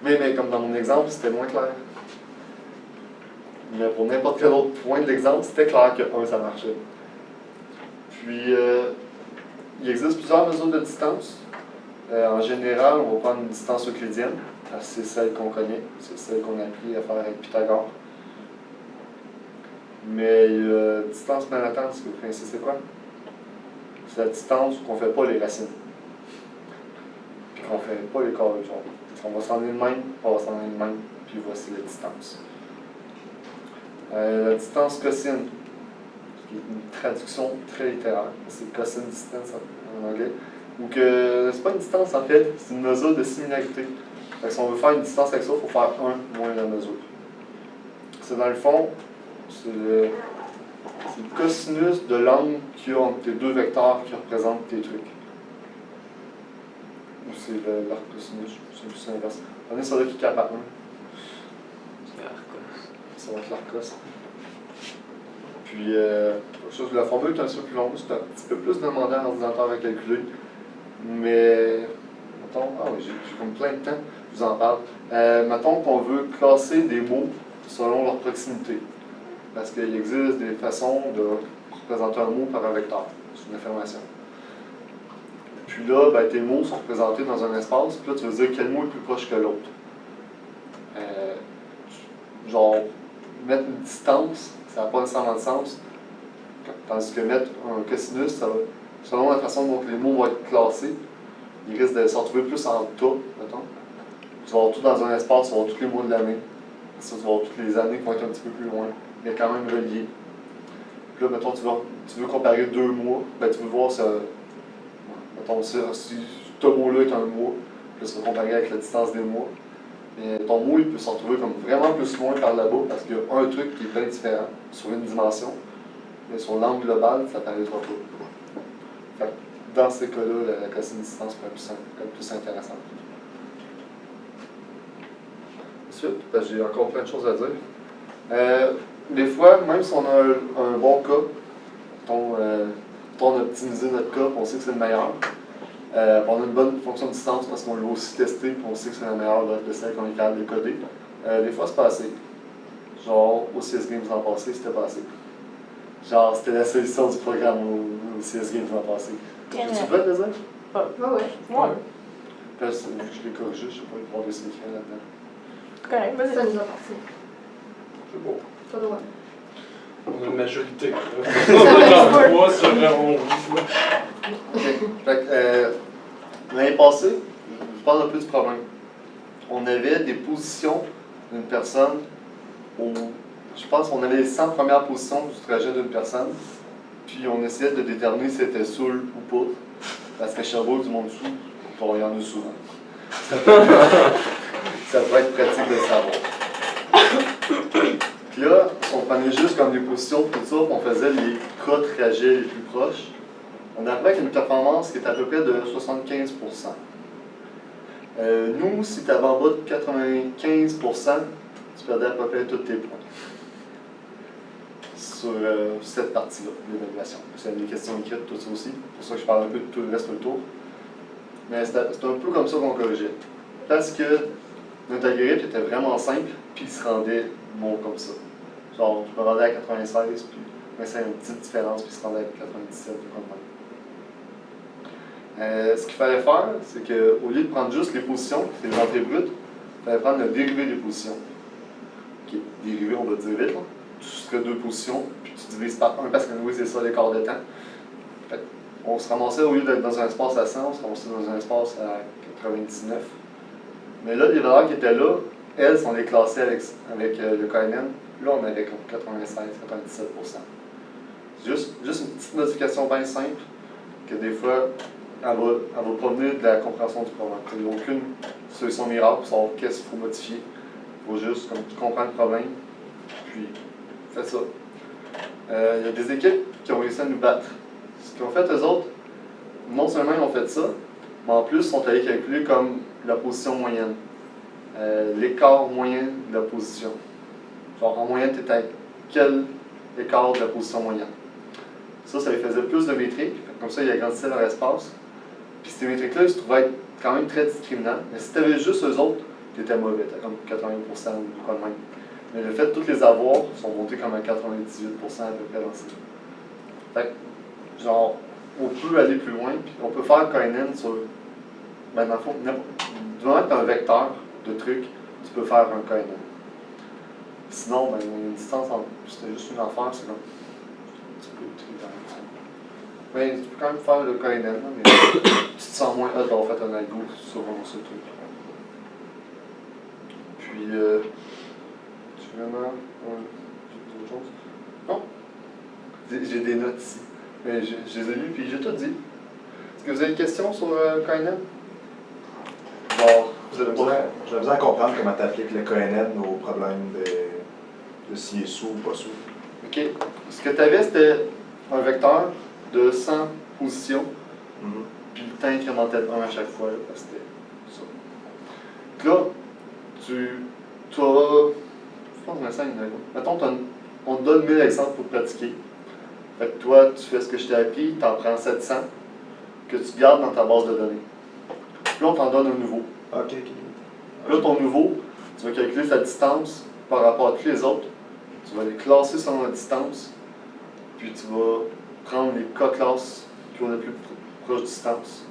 Mais comme dans mon exemple, c'était moins clair. Mais pour n'importe quel autre point de l'exemple, c'était clair que 1, ça marchait. Puis, il existe plusieurs mesures de distance. En général, on va prendre une distance euclidienne. C'est celle qu'on connaît. C'est celle qu'on a appris à faire avec Pythagore. Mais distance Manhattan, est-ce que vous connaissez c'est quoi? C'est la distance où on ne fait pas les racines. Puis qu'on ne fait pas les carrés. Genre, on va s'en aller de même, on va s'en aller de même, puis voici la distance. La distance cosine, qui est une traduction très littéraire, c'est cosine distance en anglais, ou que c'est pas une distance en fait, c'est une mesure de similarité. Fait que si on veut faire une distance avec ça, il faut faire 1 moins la mesure. C'est dans le fond, c'est le cosinus de l'angle qu'il y a entre tes deux vecteurs qui représentent tes trucs. Ou c'est l'arc cosinus, c'est juste l'inverse. On est sur le qui cap à 1. C'est Arcos. Ça va être l'arcos. Puis, la formule est un petit peu plus longue, c'est un petit peu plus demandant à l'ordinateur à calculer. Mais, mettons, oui, j'ai comme plein de temps, je vous en parle. Mettons qu'on veut classer des mots selon leur proximité. Parce qu'il existe des façons de représenter un mot par un vecteur. C'est une information. Puis là, ben, tes mots sont représentés dans un espace, puis là, tu veux dire quel mot est plus proche que l'autre. Genre, mettre une distance, ça n'a pas nécessairement de sens. Tandis que mettre un cosinus, ça va, selon la façon dont les mots vont être classés, ils risquent de se retrouver plus en tas, mettons. Tu vas avoir tout dans un espace, tu vas avoir tous les mots de l'année. Ça, tu vas avoir toutes les années qui vont être un petit peu plus loin, mais quand même reliés. Puis là, mettons, tu veux comparer 2 mois, ben, tu veux voir ça. Mettons, si ce mot-là est un mois, puis tu vas comparer avec la distance des mois. Mais ton mot, il peut se retrouver comme vraiment plus loin par là-bas parce qu'il y a un truc qui est bien différent sur une dimension. Mais sur l'angle global, ça paraîtra pas. Fait que dans ces cas-là, la cosine distance peut être plus intéressante. Ensuite, parce que j'ai encore plein de choses à dire. Des fois, même si on a un bon cas, on a optimisé notre cas, on sait que c'est le meilleur. On a une bonne fonction de distance parce qu'on l'a aussi testé et on sait que c'est la meilleure de celle qu'on est capable de coder. Des fois, c'est pas assez. Genre, au CS Games l'an passé, c'était pas assez. Genre, c'était la solution du programme au CS Games l'an passé. Tu peux le dire? Ouais. Là, je l'ai corrigé, je sais pas, il va y avoir des signifiants là-dedans. Correct, vas-y. Ça nous appartient. C'est beau. Pas droit. On a une majorité. On 3 sur 11. Fait que, l'année passée, je parle un peu du problème. On avait des positions d'une personne je pense qu'on avait les 100 premières positions du trajet d'une personne, puis on essayait de déterminer si c'était saoul ou pas, parce qu'à Sherbrooke, du monde sous, bon, il y en a souvent. Ça peut être pratique de le savoir. Puis là, on prenait juste comme des positions, tout ça, puis on faisait les cas trajets les plus proches. On arrivait avec une performance qui est à peu près de 75%. Nous, si tu avais en bas de 95%, tu perdais à peu près tous tes points. Sur cette partie-là de l'évaluation. C'est des questions écrites, tout ça aussi. C'est pour ça que je parle un peu de tout le reste autour. Mais c'est un peu comme ça qu'on corrigeait. Parce que notre algorithme était vraiment simple, puis il se rendait bon comme ça. Genre, je me rendais à 96, puis ça a une petite différence, puis il se rendait à 97, comme ça. Ce qu'il fallait faire, c'est qu'au lieu de prendre juste les positions, c'est les entrées brutes, il fallait prendre le dérivé des positions. Ok, dérivé, on va dire vite, là. Tu serais 2 positions, puis tu divises par 1 parce que oui, c'est ça l'écart de temps. Fait on se ramassait, au lieu d'être dans un espace à 100, on se ramassait dans un espace à 99. Mais là, les valeurs qui étaient là, elles, on les classait avec le KNN. Là, on avait comme 96-97%. Juste une petite modification bien simple, que des fois, elle va provenir de la compréhension du problème. Il n'y a aucune solution miracle pour savoir qu'est-ce qu'il faut modifier. Il faut juste, comme tu comprends le problème, puis fais ça. Il y a des équipes qui ont réussi à nous battre. Ce qu'ils ont fait, eux autres, non seulement ils ont fait ça, mais en plus, ils sont allés calculer comme la position moyenne. L'écart moyen de la position. Genre, en moyenne, tu es à quel écart de la position moyenne? Ça les faisait plus de métriques, comme ça, ils agrandissaient leur espace. Puis ces métriques-là, ils se trouvaient être quand même très discriminants. Mais si tu avais juste eux autres, tu étais mauvais, tu comme 80% ou quoi de même. Mais le fait de tous les avoir sont montés comme à 98% à peu près dans ces. Fait que, genre, on peut aller plus loin, puis on peut faire KNN sur. Ben, dans le fond, du moment que tu as un vecteur de trucs, tu peux faire un KNN. Sinon, ben, une distance entre. C'était juste une affaire, c'est comme. Un petit peu trivial. Mais tu peux quand même faire le KNN, mais tu te sens moins hot d'avoir fait un algo sur ce truc. Puis, tu vraiment. J'ai d'autres choses? Non? J'ai des notes ici. Mais je les ai lues, puis j'ai tout dit. Est-ce que vous avez des questions sur KNN? Bon, vous avez pas. J'ai besoin de comprendre comment tu appliques le KNN aux problèmes de si est sous ou pas sous. OK. Ce que tu avais, c'était un vecteur de 100 positions, puis le temps incrémentait de 1 à chaque fois, là, parce que c'était ça. Donc là, tu as. Je pense que ça, mettons, on te donne 1000 exemples pour pratiquer. Fait que toi, tu fais ce que je t'ai appris, tu en prends 700 que tu gardes dans ta base de données. Puis là, on t'en donne un nouveau. OK. Puis là, ton nouveau, tu vas calculer sa distance par rapport à tous les autres. Tu vas les classer selon la distance. Puis tu vas prendre les K-classes qui ont la plus proche distance.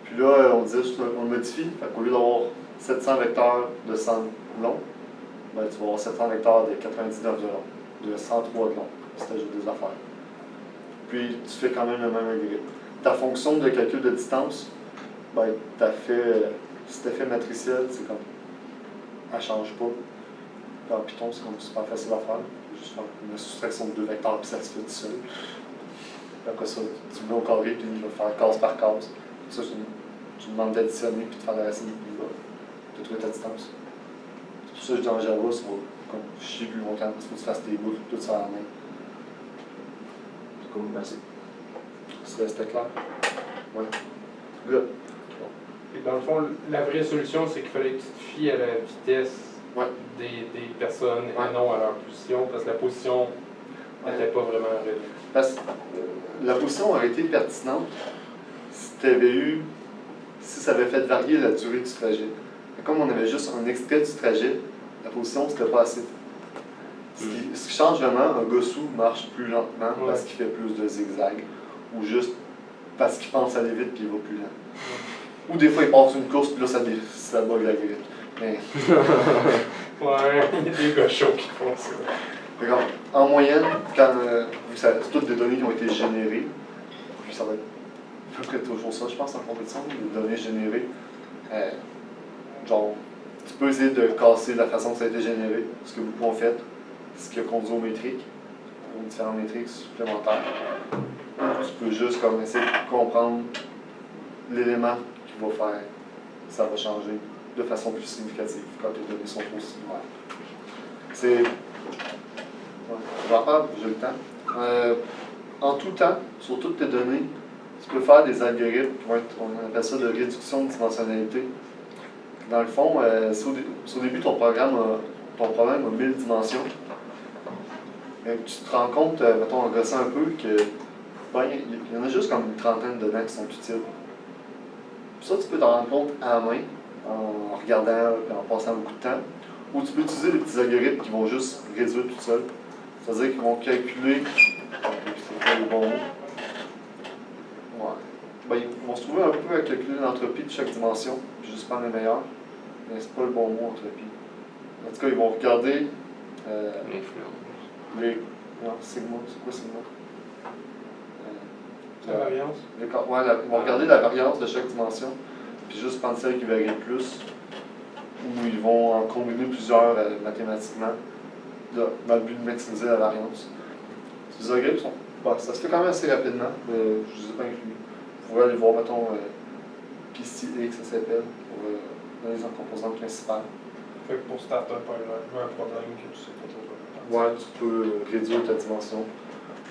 Puis là, on le modifie. Fait qu'au lieu d'avoir 700 vecteurs de 100 long, ben, tu vas avoir 700 vecteurs de 99 de long, de 103 de long, si tu ajoutes des affaires. Puis tu fais quand même le même algorithme. Ta fonction de calcul de distance, ben, si tu as fait matriciel, c'est comme. Elle ne change pas. Dans Python, c'est comme super facile à faire. Juste faire une soustraction de 2 vecteurs, puis ça se fait tout seul. Puis après ça, tu le mets au carré, puis il va faire case par case. Puis ça, tu demandes d'additionner, puis de faire la racine, puis il va te trouver ta distance. C'est pour ça que je dis en Java, ça va comme chier plus longtemps, parce qu'il faut que tu fasses tes boucles, tout ça à la main. C'est cool, merci. C'était clair? Ouais. Good. Et dans le fond, la vraie solution, c'est qu'il fallait que tu te fies à la vitesse Ouais. des personnes Ouais. et non à leur position, parce que la position n'était pas vraiment relevée. Parce que la position aurait été pertinente si tu avais eu. Si ça avait fait varier la durée du trajet. Mais comme on avait juste un extrait du trajet, la position, c'était pas assez. Ce qui change vraiment, un gossou marche plus lentement parce qu'il fait plus de zigzags, ou juste parce qu'il pense aller vite puis il va plus lent. Ou des fois, il passe une course puis là, ça bug la grille. Mais. Ouais, il y a des gars chauds qui font ça. Regarde, en moyenne, quand c'est toutes des données qui ont été générées, puis ça va être à peu près toujours ça, je pense, en compétition, les données générées. Genre, tu peux essayer de casser la façon que ça a été généré, ce que beaucoup ont fait, ce qui a conduit aux métriques, aux différentes métriques supplémentaires. Tu peux juste comme essayer de comprendre l'élément qui va faire que ça va changer de façon plus significative quand les données sont trop similaires. C'est. Je vais en faire, j'ai le temps. En tout temps, sur toutes tes données, tu peux faire des algorithmes qui vont être, on appelle ça de réduction de dimensionnalité. Dans le fond, si au début ton problème a 1000 dimensions, tu te rends compte, mettons en gossant un peu, que ben, il y en a juste comme une trentaine dedans qui sont utiles. Puis ça, tu peux t'en rendre compte à la main, en regardant et en passant beaucoup de temps, ou tu peux utiliser des petits algorithmes qui vont juste réduire tout seul. C'est-à-dire qu'ils vont calculer. C'est pas le bon mot. Ouais. Ben, ils vont se trouver un peu à calculer l'entropie de chaque dimension, puis juste prendre les meilleurs. Mais c'est pas le bon mot, entropie. En tout cas, ils vont regarder. L'influence. Non, sigma. C'est quoi sigma? La variance? Ils vont regarder la variance de chaque dimension, puis juste prendre celle qui varie le plus, ou ils vont en combiner plusieurs mathématiquement, dans le but de maximiser la variance. Ces algorithmes sont. Bon, ça se fait quand même assez rapidement, mais je ne les ai pas inclus. Vous pouvez aller voir, mettons, PCA, que ça s'appelle, pour les composantes principales. Fait que pour starter un problème que tu sais pas trop. Ouais, tu peux réduire ta dimension.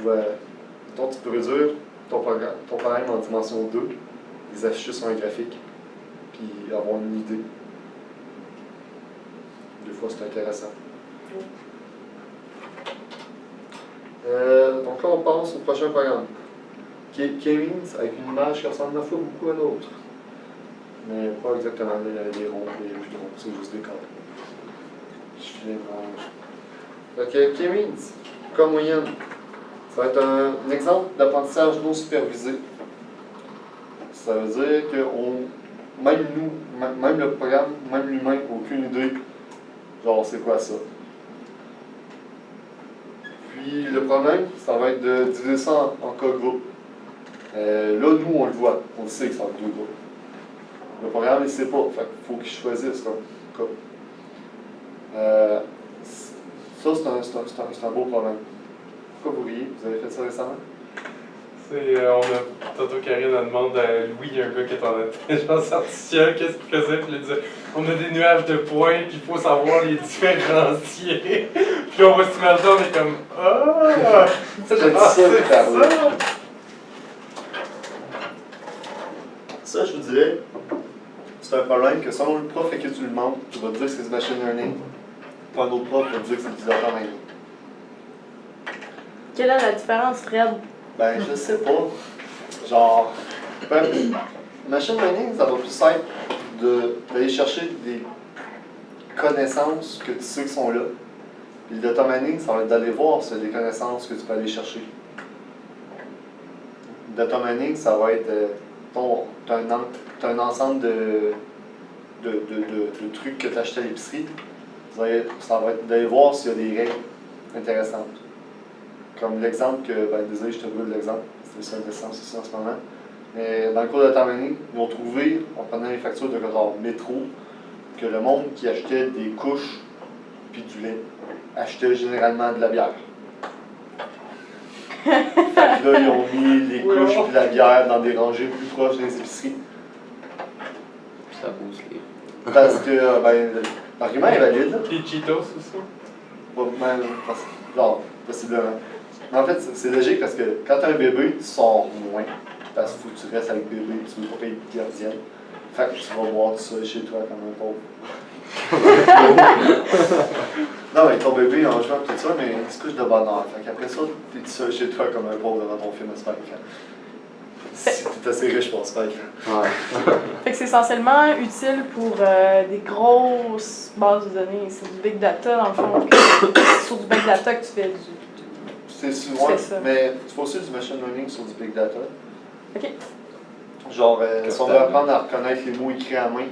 Mettons, tu peux réduire ton problème en dimension 2, les afficher sur un graphique, puis avoir une idée. Des fois, c'est intéressant. Donc là, on passe au prochain programme. K-means avec une image qui ressemble 9 fois beaucoup à l'autre. Mais pas exactement. Là, il y a des ronds, des ronds, c'est juste des carrés. Je finis de OK, K-means, comme moyenne. Ça va être un exemple d'apprentissage non supervisé. Ça veut dire que même nous, même le programme, même l'humain, aucune idée, genre c'est quoi ça. Puis le problème, ça va être de diviser ça en cas groupe. Là, nous, on le voit, on le sait que c'est en deux groupes. Le programme, il ne sait pas, fait qu'il faut qu'il choisisse comme cas. Ça, c'est un beau problème. Pourquoi vous riez? Vous avez fait ça récemment? Tantôt Karine a demandé à Louis, il y a un gars qui est en intelligence artificielle, qu'est-ce qu'il faisait? Puis il disait, on a des nuages de points, puis il faut savoir les différencier. Puis on va se mettre là, on est comme, ah! Ça, j'ai dit ça, c'est ça. ça! Ça, je vous dirais, c'est un problème que selon le prof à qui tu le demandes, tu vas te dire que c'est du machine learning, puis un autre prof va te dire que c'est du data mining. Quelle est la différence, Fred? Ben, je sais pas. Genre, machine learning, ça va plus être d'aller chercher des connaissances que tu sais qui sont là. Puis le data mining, ça va être d'aller voir s'il y a des connaissances que tu peux aller chercher. Le data mining, ça va être t'as un ensemble de trucs que tu achètes à l'épicerie. Ça va être d'aller voir s'il y a des règles intéressantes. Comme l'exemple que, désolé, je te brûle l'exemple, c'est ça l'essence ici en ce moment. Mais dans le cours de data mining, ils ont trouvé, en prenant les factures de genre métro, que le monde qui achetait des couches puis du lait achetait généralement de la bière. Fait que là, ils ont mis les couches puis la bière dans des rangées plus proches des épiceries. Ça booste les. Parce que, l'argument est valide. Les Cheetos aussi. Genre, possiblement. Mais en fait, c'est logique parce que quand tu as un bébé, tu sors moins. Parce qu'il faut que tu restes avec le bébé et tu ne veux pas payer de gardienne. Fait que tu vas boire tout ça chez toi comme un pauvre. Non, mais ton bébé en jouant tout ça, mais il se couche de bonne heure. Fait qu'après ça, tu es tout seul chez toi comme un pauvre devant ton film à super écran. Si tu es assez riche pour super écran. Ouais. Fait que c'est essentiellement utile pour des grosses bases de données. C'est du big data, dans le fond. C'est sur du big data que tu fais du. C'est souvent, fais ça. mais tu fais aussi du machine learning sur du big data. OK. Genre, si on veut apprendre à reconnaître les mots écrits à main,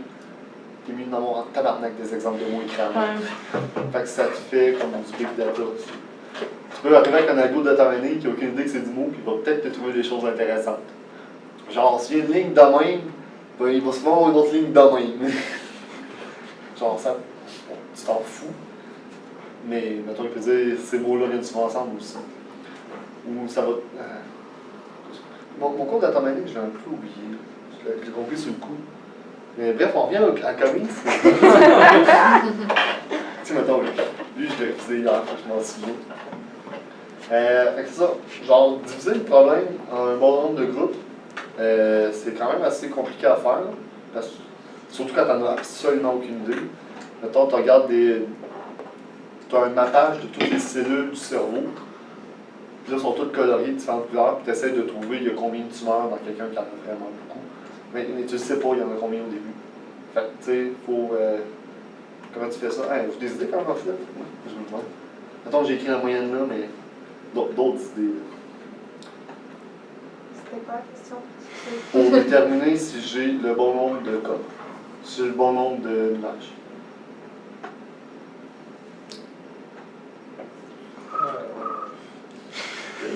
t'es mieux d'en avoir en tabarnak des exemples de mots écrits à main. Ouais. Fait que ça te fait comme du big data aussi. Tu peux arriver avec un algo de data mining qui n'a aucune idée que c'est du mot, puis il va peut-être te trouver des choses intéressantes. Genre, s'il y a une ligne de même, ben, il va souvent avoir une autre ligne de même. Genre, ça, bon, tu t'en fous. Mais, mettons, il peut dire ces mots-là viennent souvent ensemble aussi. Ou ça va. Mon cours de data mining, je l'ai un peu oublié. Je l'ai compris sur le coup. Mais bref, on revient à Corinne. Tu sais, mettons, lui, je l'ai refusé hier, je m'en souviens. Fait que c'est ça. Genre, diviser le problème en un bon nombre de groupes, c'est quand même assez compliqué à faire. Parce, surtout quand t'en as absolument aucune idée. Mettons, tu regardes tu as un mappage de toutes les cellules du cerveau. Puis là, elles sont toutes coloriées de différentes couleurs. Puis tu essaies de trouver il y a combien de tumeurs dans quelqu'un qui en a vraiment beaucoup. Mais tu ne sais pas, il y en a combien au début. Fait que, tu sais, faut. Comment tu fais ça? Hey, vous avez des idées comment on fait? Je vous le demande. Mettons, j'ai écrit la moyenne là, mais d'autres idées. C'était quoi la question? Pour déterminer si j'ai le bon nombre de cas. Si j'ai le bon nombre de nuages.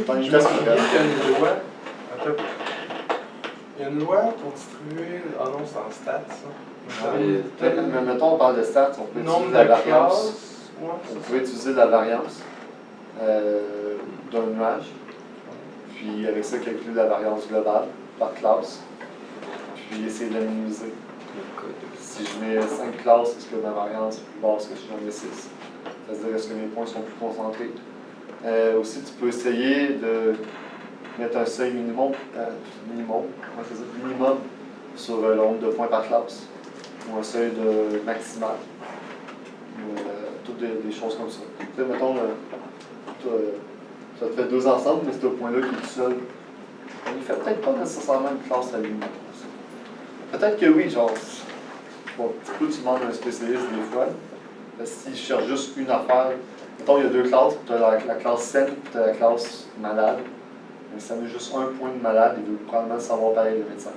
Dans une classe Il y a une loi. Attends. Il y a une loi pour distribuer. Ah non, c'est en stats, ça. Mais mettons, on parle de stats, on peut Nombre utiliser la de variance. classes. Ouais, On c'est peut utiliser la variance d'un nuage. Puis avec ça, calculer la variance globale par classe. Puis essayer de la minimiser. Si je mets 5 classes, est-ce que ma variance est plus basse que si j'en mets 6? C'est-à-dire, est-ce que mes points sont plus concentrés? Aussi, tu peux essayer de mettre un seuil minimum sur le nombre de points par classe, ou un seuil de maximal, ou toutes des choses comme ça. Tu sais, mettons, Ça te fait deux ensemble, mais ce point-là qui est tout seul, il fait peut-être pas nécessairement une classe à lui. Peut-être que oui, genre, bon, du coup, tu demandes à un spécialiste des fois, s'il cherche juste une affaire, mettons, il y a deux classes, tu as la classe saine et tu as la classe malade. Mais si on a juste un point de malade, il veut probablement le savoir pareil, le médecin.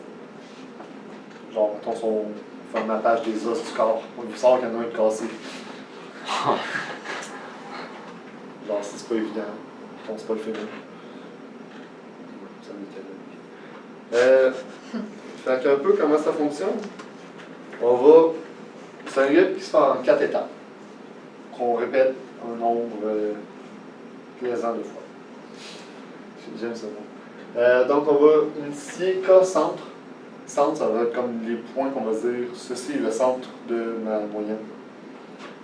Genre, mettons, son formatage des os du corps, on veut savoir qu'il y en a un de cassé. Genre, c'est pas évident. Bon, c'est pas le féminin. Ça m'étonne. Fait qu'un peu comment ça fonctionne. On va. C'est un rythme qui se fait en 4 étapes. Qu'on répète un nombre plaisant de fois. J'aime ce mot. Donc, on va initier K centre. Centre, ça va être comme les points qu'on va dire. Ceci est le centre de ma moyenne.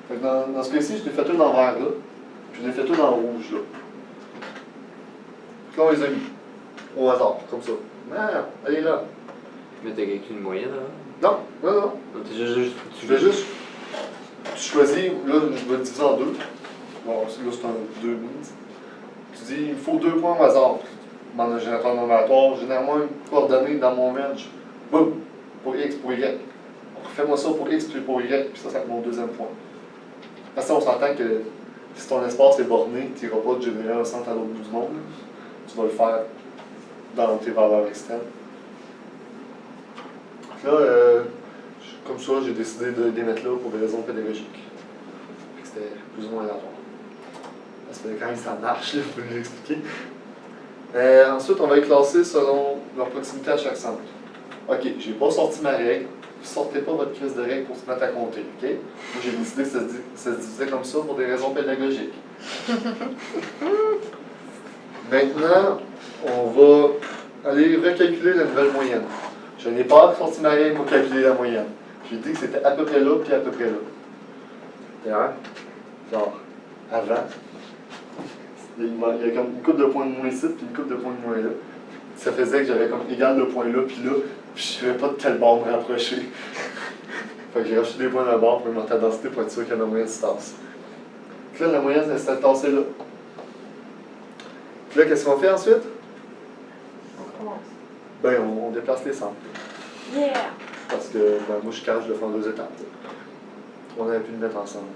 Fait que dans ce cas-ci, je l'ai fait tout dans le vert là. Puis je l'ai fait tout dans le rouge là. Puis là, on les a mis. Au hasard, comme ça. Ah, elle est là. Mais t'as calculé une moyenne avant? Non, non, non. Non, t'es juste. Tu fais juste. Tu choisis, là, je vais le diviser en deux. Bon, là, c'est un 2 mise. Tu dis, il faut 2 points au hasard. Dans le générateur nominatoire, généralement une coordonnée dans mon merge. Boum! Pour X, pour Y. Refais-moi ça pour X puis pour Y, puis ça va être mon deuxième point. Parce que on s'entend que si ton espace est borné, tu n'iras pas de générer un centre à l'autre bout du monde. Tu vas le faire dans tes valeurs externes. Là, comme ça, j'ai décidé de les mettre là pour des raisons pédagogiques. C'était plus ou moins aléatoire. Parce que quand même, ça marche, il faut l'expliquer. Ensuite, on va les classer selon leur proximité à chaque centre. Ok, j'ai pas sorti ma règle. Sortez pas votre crise de règle pour se mettre à compter, ok? Moi, j'ai décidé que ça se divisait comme ça pour des raisons pédagogiques. Maintenant, on va aller recalculer la nouvelle moyenne. Je n'ai pas sorti ma règle pour calculer la moyenne. J'ai dit que c'était à peu près là, puis à peu près là. C'est-à-dire, genre, avant, il y a comme une coupe de points de moins ici, puis une coupe de points de moins là. Ça faisait que j'avais comme égal le point là, puis je savais pas de quel bord me rapprocher. Fait que j'ai rajouté des points de bord pour augmenter la densité pour être sûr qu'il y a la moyenne se tasse. Puis là, la moyenne, elle s'est tassée là. Puis là, qu'est-ce qu'on fait ensuite? On commence. Ben, on déplace les centres. Yeah! Parce que ben, moi, je cache de faire 2 étapes. On aurait pu le mettre ensemble.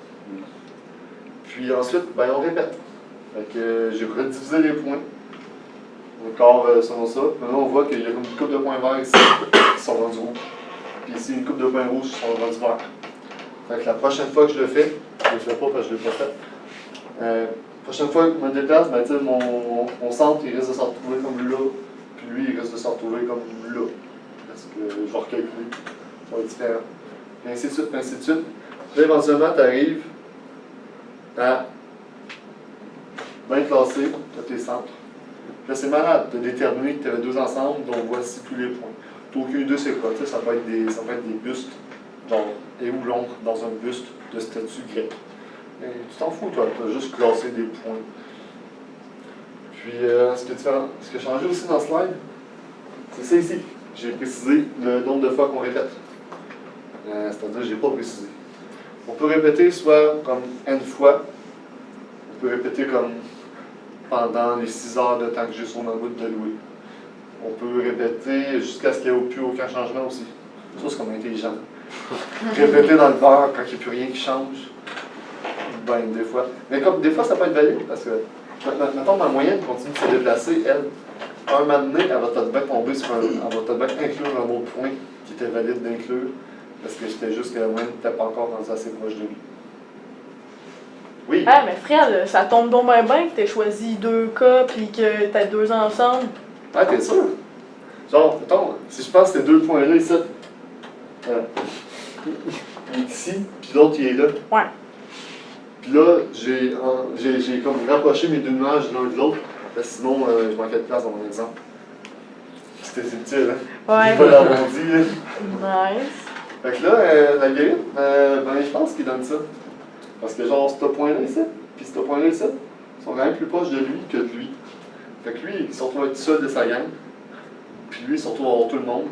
Puis ensuite, ben, on répète. Fait que j'ai redivisé les points. Encore selon ça. Maintenant, on voit qu'il y a comme une coupe de points verts ici qui sont rendus rouges. Puis ici, une coupe de points rouges qui sont rendus verts. Fait que la prochaine fois que je le fais, je ne le fais pas parce que je ne l'ai pas fait. La prochaine fois que je me déplace, ben, mon centre il risque de se retrouver comme là. Puis lui, il risque de se retrouver comme là. Parce que je vais recalculer. Ça va être différent. Et ainsi de suite, ainsi de suite. Là, éventuellement, tu arrives à bien classer tes centres. Là, c'est malade de déterminer que tu avais 2 ensembles, dont voici tous les points. Tu n'as aucune idée c'est quoi. Ça peut être des bustes, genre, et où l'ombre dans un buste de statue grecque. Mais tu t'en fous, toi, tu as juste classé des points. Puis, ce qui a changé aussi dans ce slide, c'est ça ici. J'ai précisé le nombre de fois qu'on répète. C'est-à-dire que je n'ai pas précisé. On peut répéter soit comme n fois, on peut répéter comme pendant les 6 heures de temps que j'ai sur ma route de louer. On peut répéter jusqu'à ce qu'il n'y ait plus aucun changement aussi. Ça, c'est comme intelligent. Répéter dans le beurre quand il n'y a plus rien qui change. Ben, des fois. Mais comme des fois, ça peut être valide parce que, mettons, ma moyenne continue de se déplacer, elle. Un moment donné, elle va peut-être bien tomber sur elle va peut-être bien inclure un autre point qui était valide d'inclure parce que j'étais juste que la moyenne n'était pas encore rendue assez proche de lui. Oui. Ah, mais Fred, ça tombe donc bien que t'aies choisi 2 cas puis que t'as 2 ensemble. Ah, t'es sûr? Genre, mettons, si je pense que ces 2 points-là, ici, il est ici, puis l'autre, il est là. Ouais. Puis là, j'ai comme rapproché mes 2 nuages l'un de l'autre, parce que sinon, je manquais de place dans mon exemple. C'était subtil, hein? Ouais. J'ai pas l'arrondi, là. Nice. Fait que là, l'algorithme, ben, je pense qu'il donne ça. Parce que genre, ce point-là ici, puis ce point-là ici, sont quand même plus proches de lui que de lui. Fait que lui, il se retrouve à être seul de sa gang. Puis lui, il se retrouve à avoir tout le monde.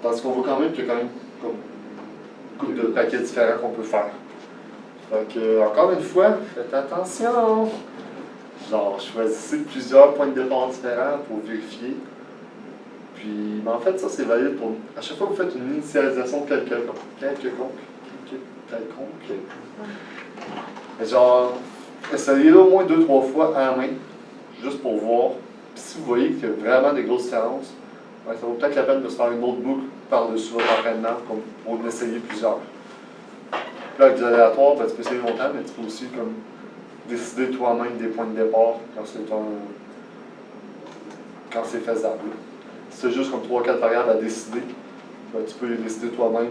Tandis qu'on voit quand même qu'il y a quand même comme une couple de paquets différents qu'on peut faire. Fait que, encore une fois, faites attention. genre, choisissez plusieurs points de départ différents pour vérifier. Puis, mais en fait, ça, c'est valide pour... À chaque fois que vous faites une initialisation quelconque. Mais genre, essayez-le au moins 2-3 fois à la main, juste pour voir. Puis si vous voyez qu'il y a vraiment des grosses différences, ben, ça vaut peut-être la peine de se faire une autre boucle par-dessus votre entraînement pour en essayer plusieurs. Puis là, avec des aléatoires, ben, tu peux essayer longtemps, mais tu peux aussi comme, décider toi-même des points de départ quand c'est faisable. Si c'est juste comme 3-4 variables à décider, ben, tu peux les décider toi-même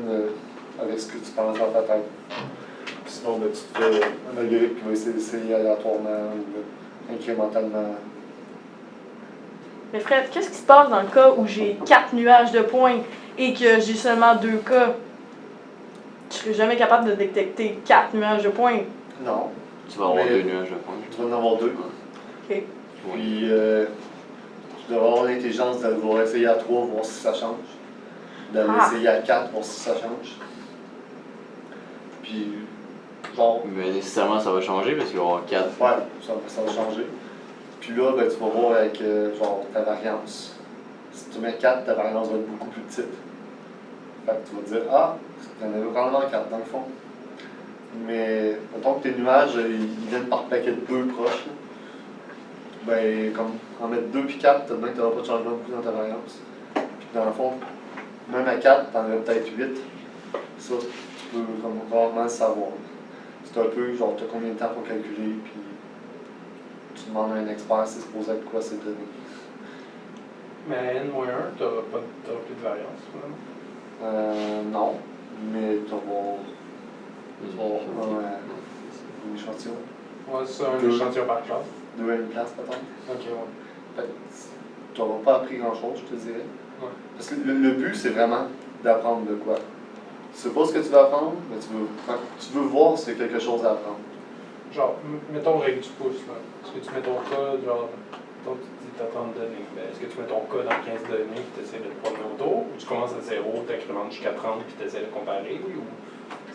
avec ce que tu penses dans ta tête. Puis sinon, ben, tu te fais un algorithme qui va essayer d'essayer aléatoirement ou incrémentalement. Mais Fred, qu'est-ce qui se passe dans le cas où j'ai 4 nuages de points et que j'ai seulement 2 cas? Je serais jamais capable de détecter 4 nuages de points. Non. Tu vas avoir Mais- 2 nuages de points. Tu vas en avoir 2. Ok. Puis, tu devrais avoir l'intelligence de vouloir essayer à 3, voir si ça change. D'aller Ah. essayer à 4, voir si ça change. Puis, genre, Mais nécessairement, ça va changer parce qu'il va y avoir 4. ouais, ça va changer. Puis là, ben, tu vas voir avec genre, ta variance. Si tu mets 4, ta variance va être beaucoup plus petite. Fait que tu vas te dire, ah, il y en avait probablement 4 dans le fond. Mais, mettons que tes nuages, ils viennent par paquet de 2 proches. Là. Ben, comme en mettre 2 puis 4, peut-être que tu n'auras pas de changement beaucoup dans ta variance. Puis dans le fond, même à 4, tu en aurais peut-être 8. Ça, tu peux comme rarement le savoir. C'est un peu, genre, tu as combien de temps pour calculer, puis tu demandes à un expert, c'est supposé être quoi ces données. Mais à N-1, t'auras plus de variance, finalement. Non, mais tu vas avoir un échantillon. Ouais, c'est ça, un Deux. échantillon par classe. 2 à une place, peut-être. Ok, ouais. Fait que tu n'auras pas appris grand-chose, je te dirais. Ouais. Parce que le but, c'est vraiment d'apprendre de quoi. Tu sais pas ce que tu vas apprendre, mais tu veux voir s'il y a quelque chose à apprendre. Genre, mettons règle du pouce, là. Est-ce que tu mets ton code, genre, mettons, tu dis t'as 30 données, mais est-ce que tu mets ton code dans 15 données puis tu essaies de te promener autour, ou tu commences à 0, tu incrémentes jusqu'à 30 puis tu essaies de comparer, ou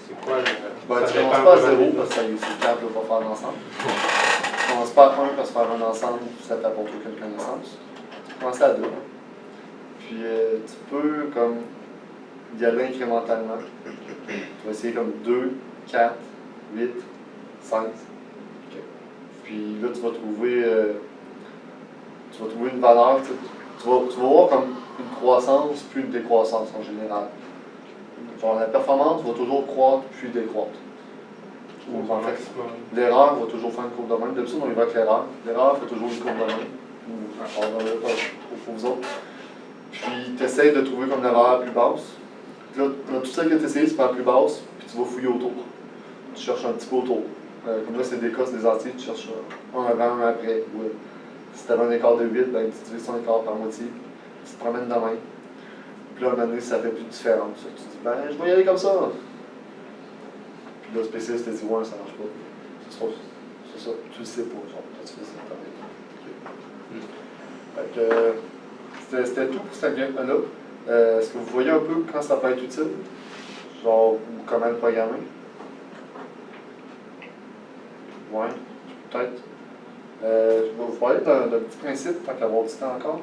c'est quoi le. Ben, ça tu dépend commences pas à vraiment 0 des- parce que c'est capable de ne pas faire d'ensemble. Tu commences pas à 1 parce que faire un ensemble, ça t'apporte aucune connaissance. Tu commences à 2. Puis tu peux comme y aller incrémentalement. Tu vas essayer comme 2, 4, 8, 5. Puis là, tu vas trouver une valeur. Tu vas voir comme une croissance puis une décroissance en général. Genre la performance va toujours croître puis décroître. Au En fait, maximum. l'erreur va toujours faire une courbe de même. D'habitude, on évoque l'erreur. L'erreur fait toujours une courbe de même. Ou pour vous autres. Puis tu essaies de trouver comme la valeur la plus basse. Puis là, tout ça que tu essayes, c'est pas la plus basse, puis tu vas fouiller autour. Tu cherches un petit peu autour. Comme là, c'est des cas, c'est des entiers, tu cherches un avant, un après. Ou, si tu avais un écart de 8, ben, tu divises ton écart par moitié. Tu te promènes de même. Puis là, à un moment donné, ça fait plus de différence. Tu te dis, ben, je vais y aller comme ça. Puis là, le spécialiste te dit, ouais, ça marche pas. C'est ça, tu le sais pas, genre, toi, tu fais ça. Fait que, c'était tout pour cette game-là. Est-ce que vous voyez un peu quand ça peut être utile? Genre, ou comment le programmer? Ouais, peut-être. Je vais vous parler d'un petit principe, tant qu'à avoir du temps encore.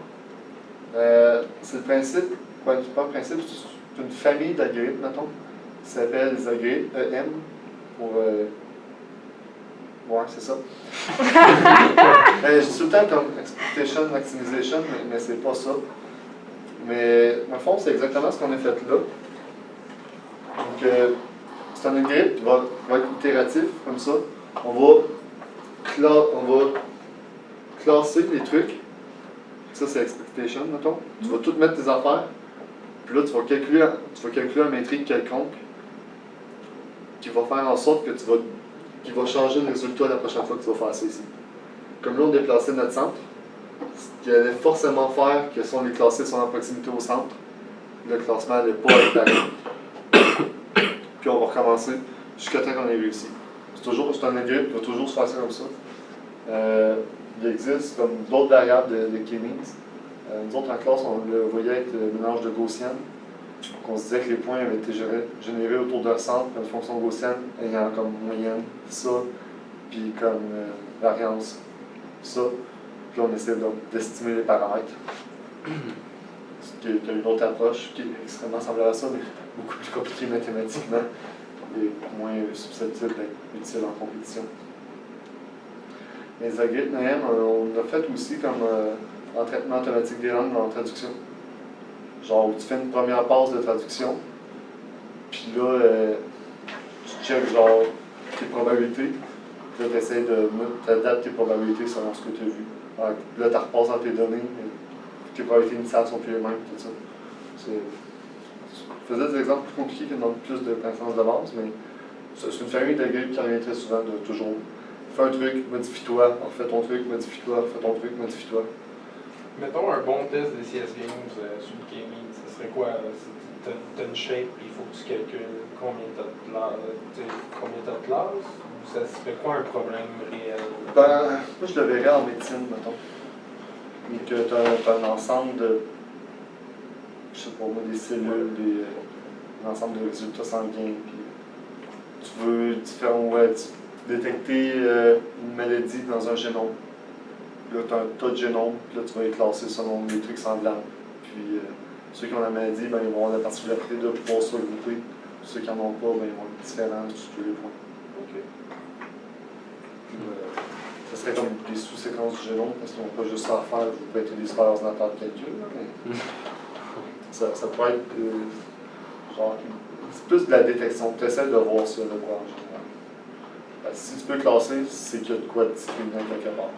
C'est le principe, ouais, c'est pas un principe, c'est une famille d'algorithmes, mettons, qui s'appelle les algorithmes EM, pour... ouais, c'est ça. Je dis tout le temps comme expectation maximization, mais c'est pas ça. Mais, dans le fond, c'est exactement ce qu'on a fait là. Donc, c'est un algorithme qui va être itératif, comme ça. On va classer les trucs. Ça, c'est expectation, mettons. Tu vas tout mettre tes affaires. Puis là, tu vas calculer un métrique quelconque qui va faire en sorte que qui va changer le résultat la prochaine fois que tu vas faire ça ici. Comme là, on déplaçait notre centre. Ce qui allait forcément faire que si on les classait sont en proximité au centre, le classement n'allait pas être pareil. Puis on va recommencer jusqu'à temps qu'on ait réussi. C'est un algorithme qui va toujours se faire ça comme ça. Il existe comme d'autres variables de k-means. Nous autres en classe, on le voyait avec le mélange de Gaussian. On se disait que les points avaient été générés autour d'un centre, une fonction gaussienne ayant comme moyenne ça, puis comme variance ça. Puis là, on essaie donc d'estimer les paramètres. Il y a une autre approche qui est extrêmement semblable à ça, mais beaucoup plus compliquée mathématiquement et moins susceptible d'être utile en compétition. Les algorithmes NAEM, on a fait aussi comme en traitement automatique des langues en traduction. Genre, où tu fais une première passe de traduction, puis là, tu checkes genre tes probabilités, puis là, tu essaies d'adapter tes probabilités selon ce que tu as vu. Alors, là, tu repasses dans tes données, et tes probabilités initiales sont plus les mêmes, tout ça. Je faisais des exemples plus compliqués qui demandent plus de connaissances de base, mais c'est une famille d'algorithmes qui revient très souvent de toujours. Fais un truc, modifie-toi, fais ton truc, modifie-toi, fais ton truc, modifie-toi. Mettons un bon test de CS Games sur le gaming, ça serait quoi? T'as une shape, il faut que tu calcules combien t'as de classes, ou ça serait quoi un problème réel? Ben, moi je le verrais en médecine, mettons. Mais que tu as un ensemble de, je sais pas moi, des cellules, un ensemble de résultats sanguins, puis tu veux détecter une maladie dans un génome. Là, tu as un tas de génomes, puis là, tu vas les classer selon des trucs semblants. Puis ceux qui ont la maladie, ben, ils vont avoir la particularité de pouvoir se regrouper. Ceux qui n'en ont pas, ben, ils vont être différents sur tous les points. Ok. Ça serait comme des sous-séquences du génome, parce qu'ils n'ont pas juste ça à faire, vous pouvez être des super ordinateurs de calcul, là, mais ça pourrait être genre, c'est plus de la détection. Tu essaies de voir ça là, en général. Si tu peux classer, c'est qu'il y a de quoi discriminer quelque part.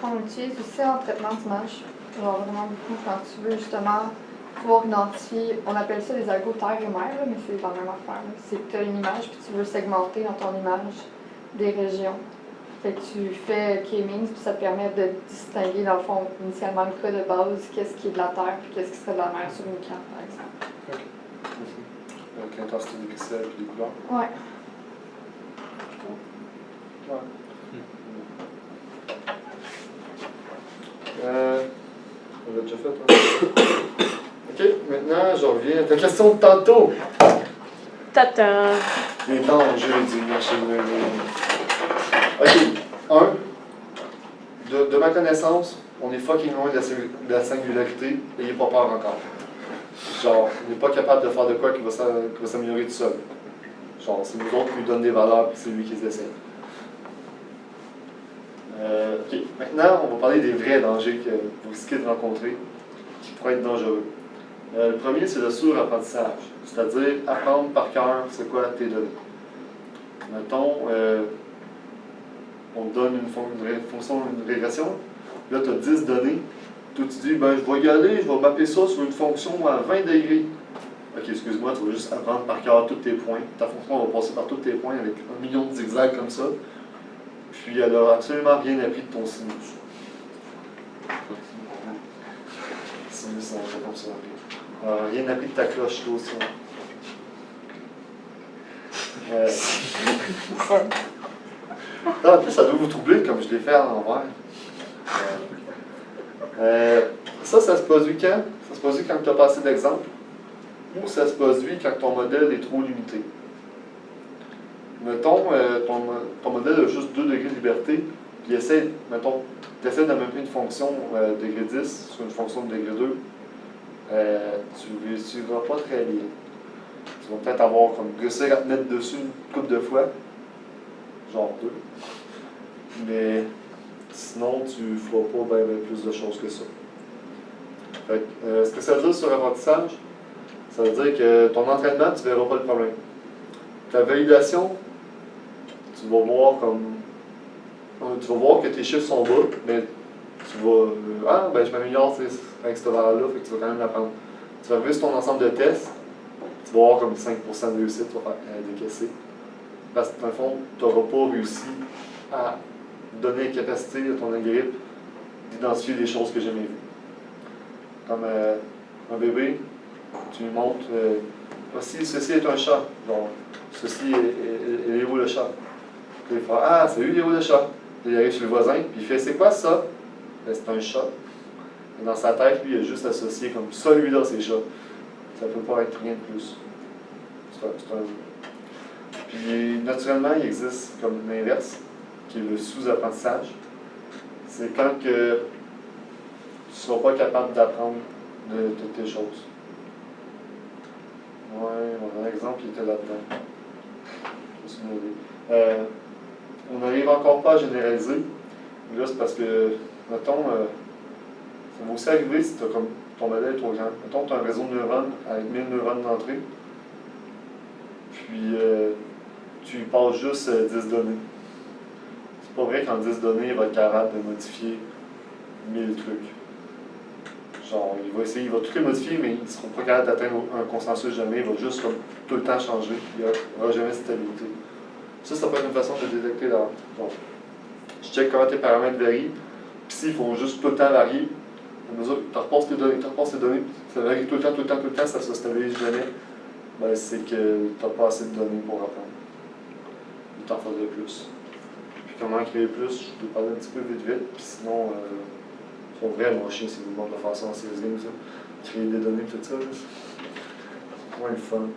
On utilise aussi en traitement d'image, genre vraiment beaucoup quand tu veux justement pouvoir identifier, on appelle ça des algos terre et mer, là, mais c'est la même affaire. C'est que tu as une image puis tu veux segmenter dans ton image des régions. Fait que tu fais K-means puis ça te permet de distinguer dans le fond initialement le cas de base, qu'est-ce qui est de la terre puis qu'est-ce qui serait de la mer sur une carte par exemple. Avec l'intensité des pixels et des couleurs. Ouais. Ouais. On l'a déjà fait, hein? Ok, maintenant je reviens à ta question de tantôt. Tata. Les dangers du machine learning. Ok, de ma connaissance, on est fucking loin de la singularité, n'ayez pas peur encore. Genre, on n'est pas capable de faire de quoi qui va s'améliorer tout seul. Genre, c'est nous autres qui lui donnent des valeurs, puis c'est lui qui les essaie. Ok, maintenant, on va parler des vrais dangers que vous risquez de rencontrer, qui pourraient être dangereux. Le premier, c'est le surapprentissage, c'est-à-dire apprendre par cœur c'est quoi tes données. Mettons, on te donne une fonction, une régression, là tu as 10 données, toi tu dis, ben je vais y aller, je vais mapper ça sur une fonction à 20 degrés. Ok, excuse-moi, tu vas juste apprendre par cœur tous tes points. Ta fonction va passer par tous tes points avec 1 million de zigzags comme ça. Puis elle n'aura absolument rien appris de ton sinus. Sinus, c'est un comme ça. Elle n'aura rien appris de ta cloche, toi aussi. En plus, ça doit vous troubler comme je l'ai fait à l'envers. Ça se produit quand? Ça se produit quand tu n'as pas assez d'exemples. Ou ça se produit quand ton modèle est trop limité. Mettons, ton modèle a juste 2 degrés de liberté, puis mettons, tu essaies de mapper une fonction degré 10 sur une fonction de degré 2, tu ne réussiras pas très bien. Tu vas peut-être avoir comme réussir à te mettre dessus une couple de fois, genre 2. Mais sinon, tu ne feras pas bien plus de choses que ça. Fait que, ce que ça veut dire sur l'apprentissage, ça veut dire que ton entraînement, tu ne verras pas le problème. Ta validation, tu vas voir que tes chiffres sont bas, mais tu vas je m'améliore avec cette valeur-là, fait que tu vas quand même l'apprendre. Tu vas arriver sur ton ensemble de tests, tu vas avoir comme 5% de réussite, tu vas faire décaisser. Parce que dans le fond, tu n'auras pas réussi à donner la capacité à ton algorithme d'identifier les choses que j'ai jamais vues. Comme un bébé, tu lui montres voici, ceci est un chat. Genre, ceci est où le chat? Puis il fait ah, c'est lui, il est où le chat? Puis il arrive chez le voisin, puis il fait c'est quoi ça? Ben, c'est un chat. Et dans sa tête, lui, il a juste associé comme celui-là, c'est chat. Ça peut pas être rien de plus. C'est un. Puis naturellement, il existe comme l'inverse, qui est le sous-apprentissage. C'est quand que tu ne seras pas capable d'apprendre de toutes tes choses. Ouais, mon exemple, il était là-dedans. Je me suis demandé. On n'arrive encore pas à généraliser. Là, c'est parce que, mettons, ça va aussi arriver si comme ton modèle est trop grand. Mettons, tu as un réseau de neurones avec 1000 neurones d'entrée, puis tu y passes juste 10 données. C'est pas vrai qu'en 10 données, il va être capable de modifier 1000 trucs. Genre, il va essayer, il va tout les modifier, mais ils ne seront pas capables d'atteindre un consensus jamais. Il va juste comme, tout le temps changer. Il n'y aura jamais de stabilité. Ça peut être une façon de détecter là. Donc, je check comment tes paramètres varient. Puis s'il faut juste tout le temps varier, à mesure que tu repasses tes données, ça varie tout le temps, ça ne se stabilise jamais. Ben, c'est que tu n'as pas assez de données pour apprendre. Il t'en faudrait plus. Puis comment créer plus, je vais parler un petit peu vite. Puis sinon, c'est vraiment chiant si vous demandez de faire ça en CS Games. Créer des données, tout ça. C'est moins le fun.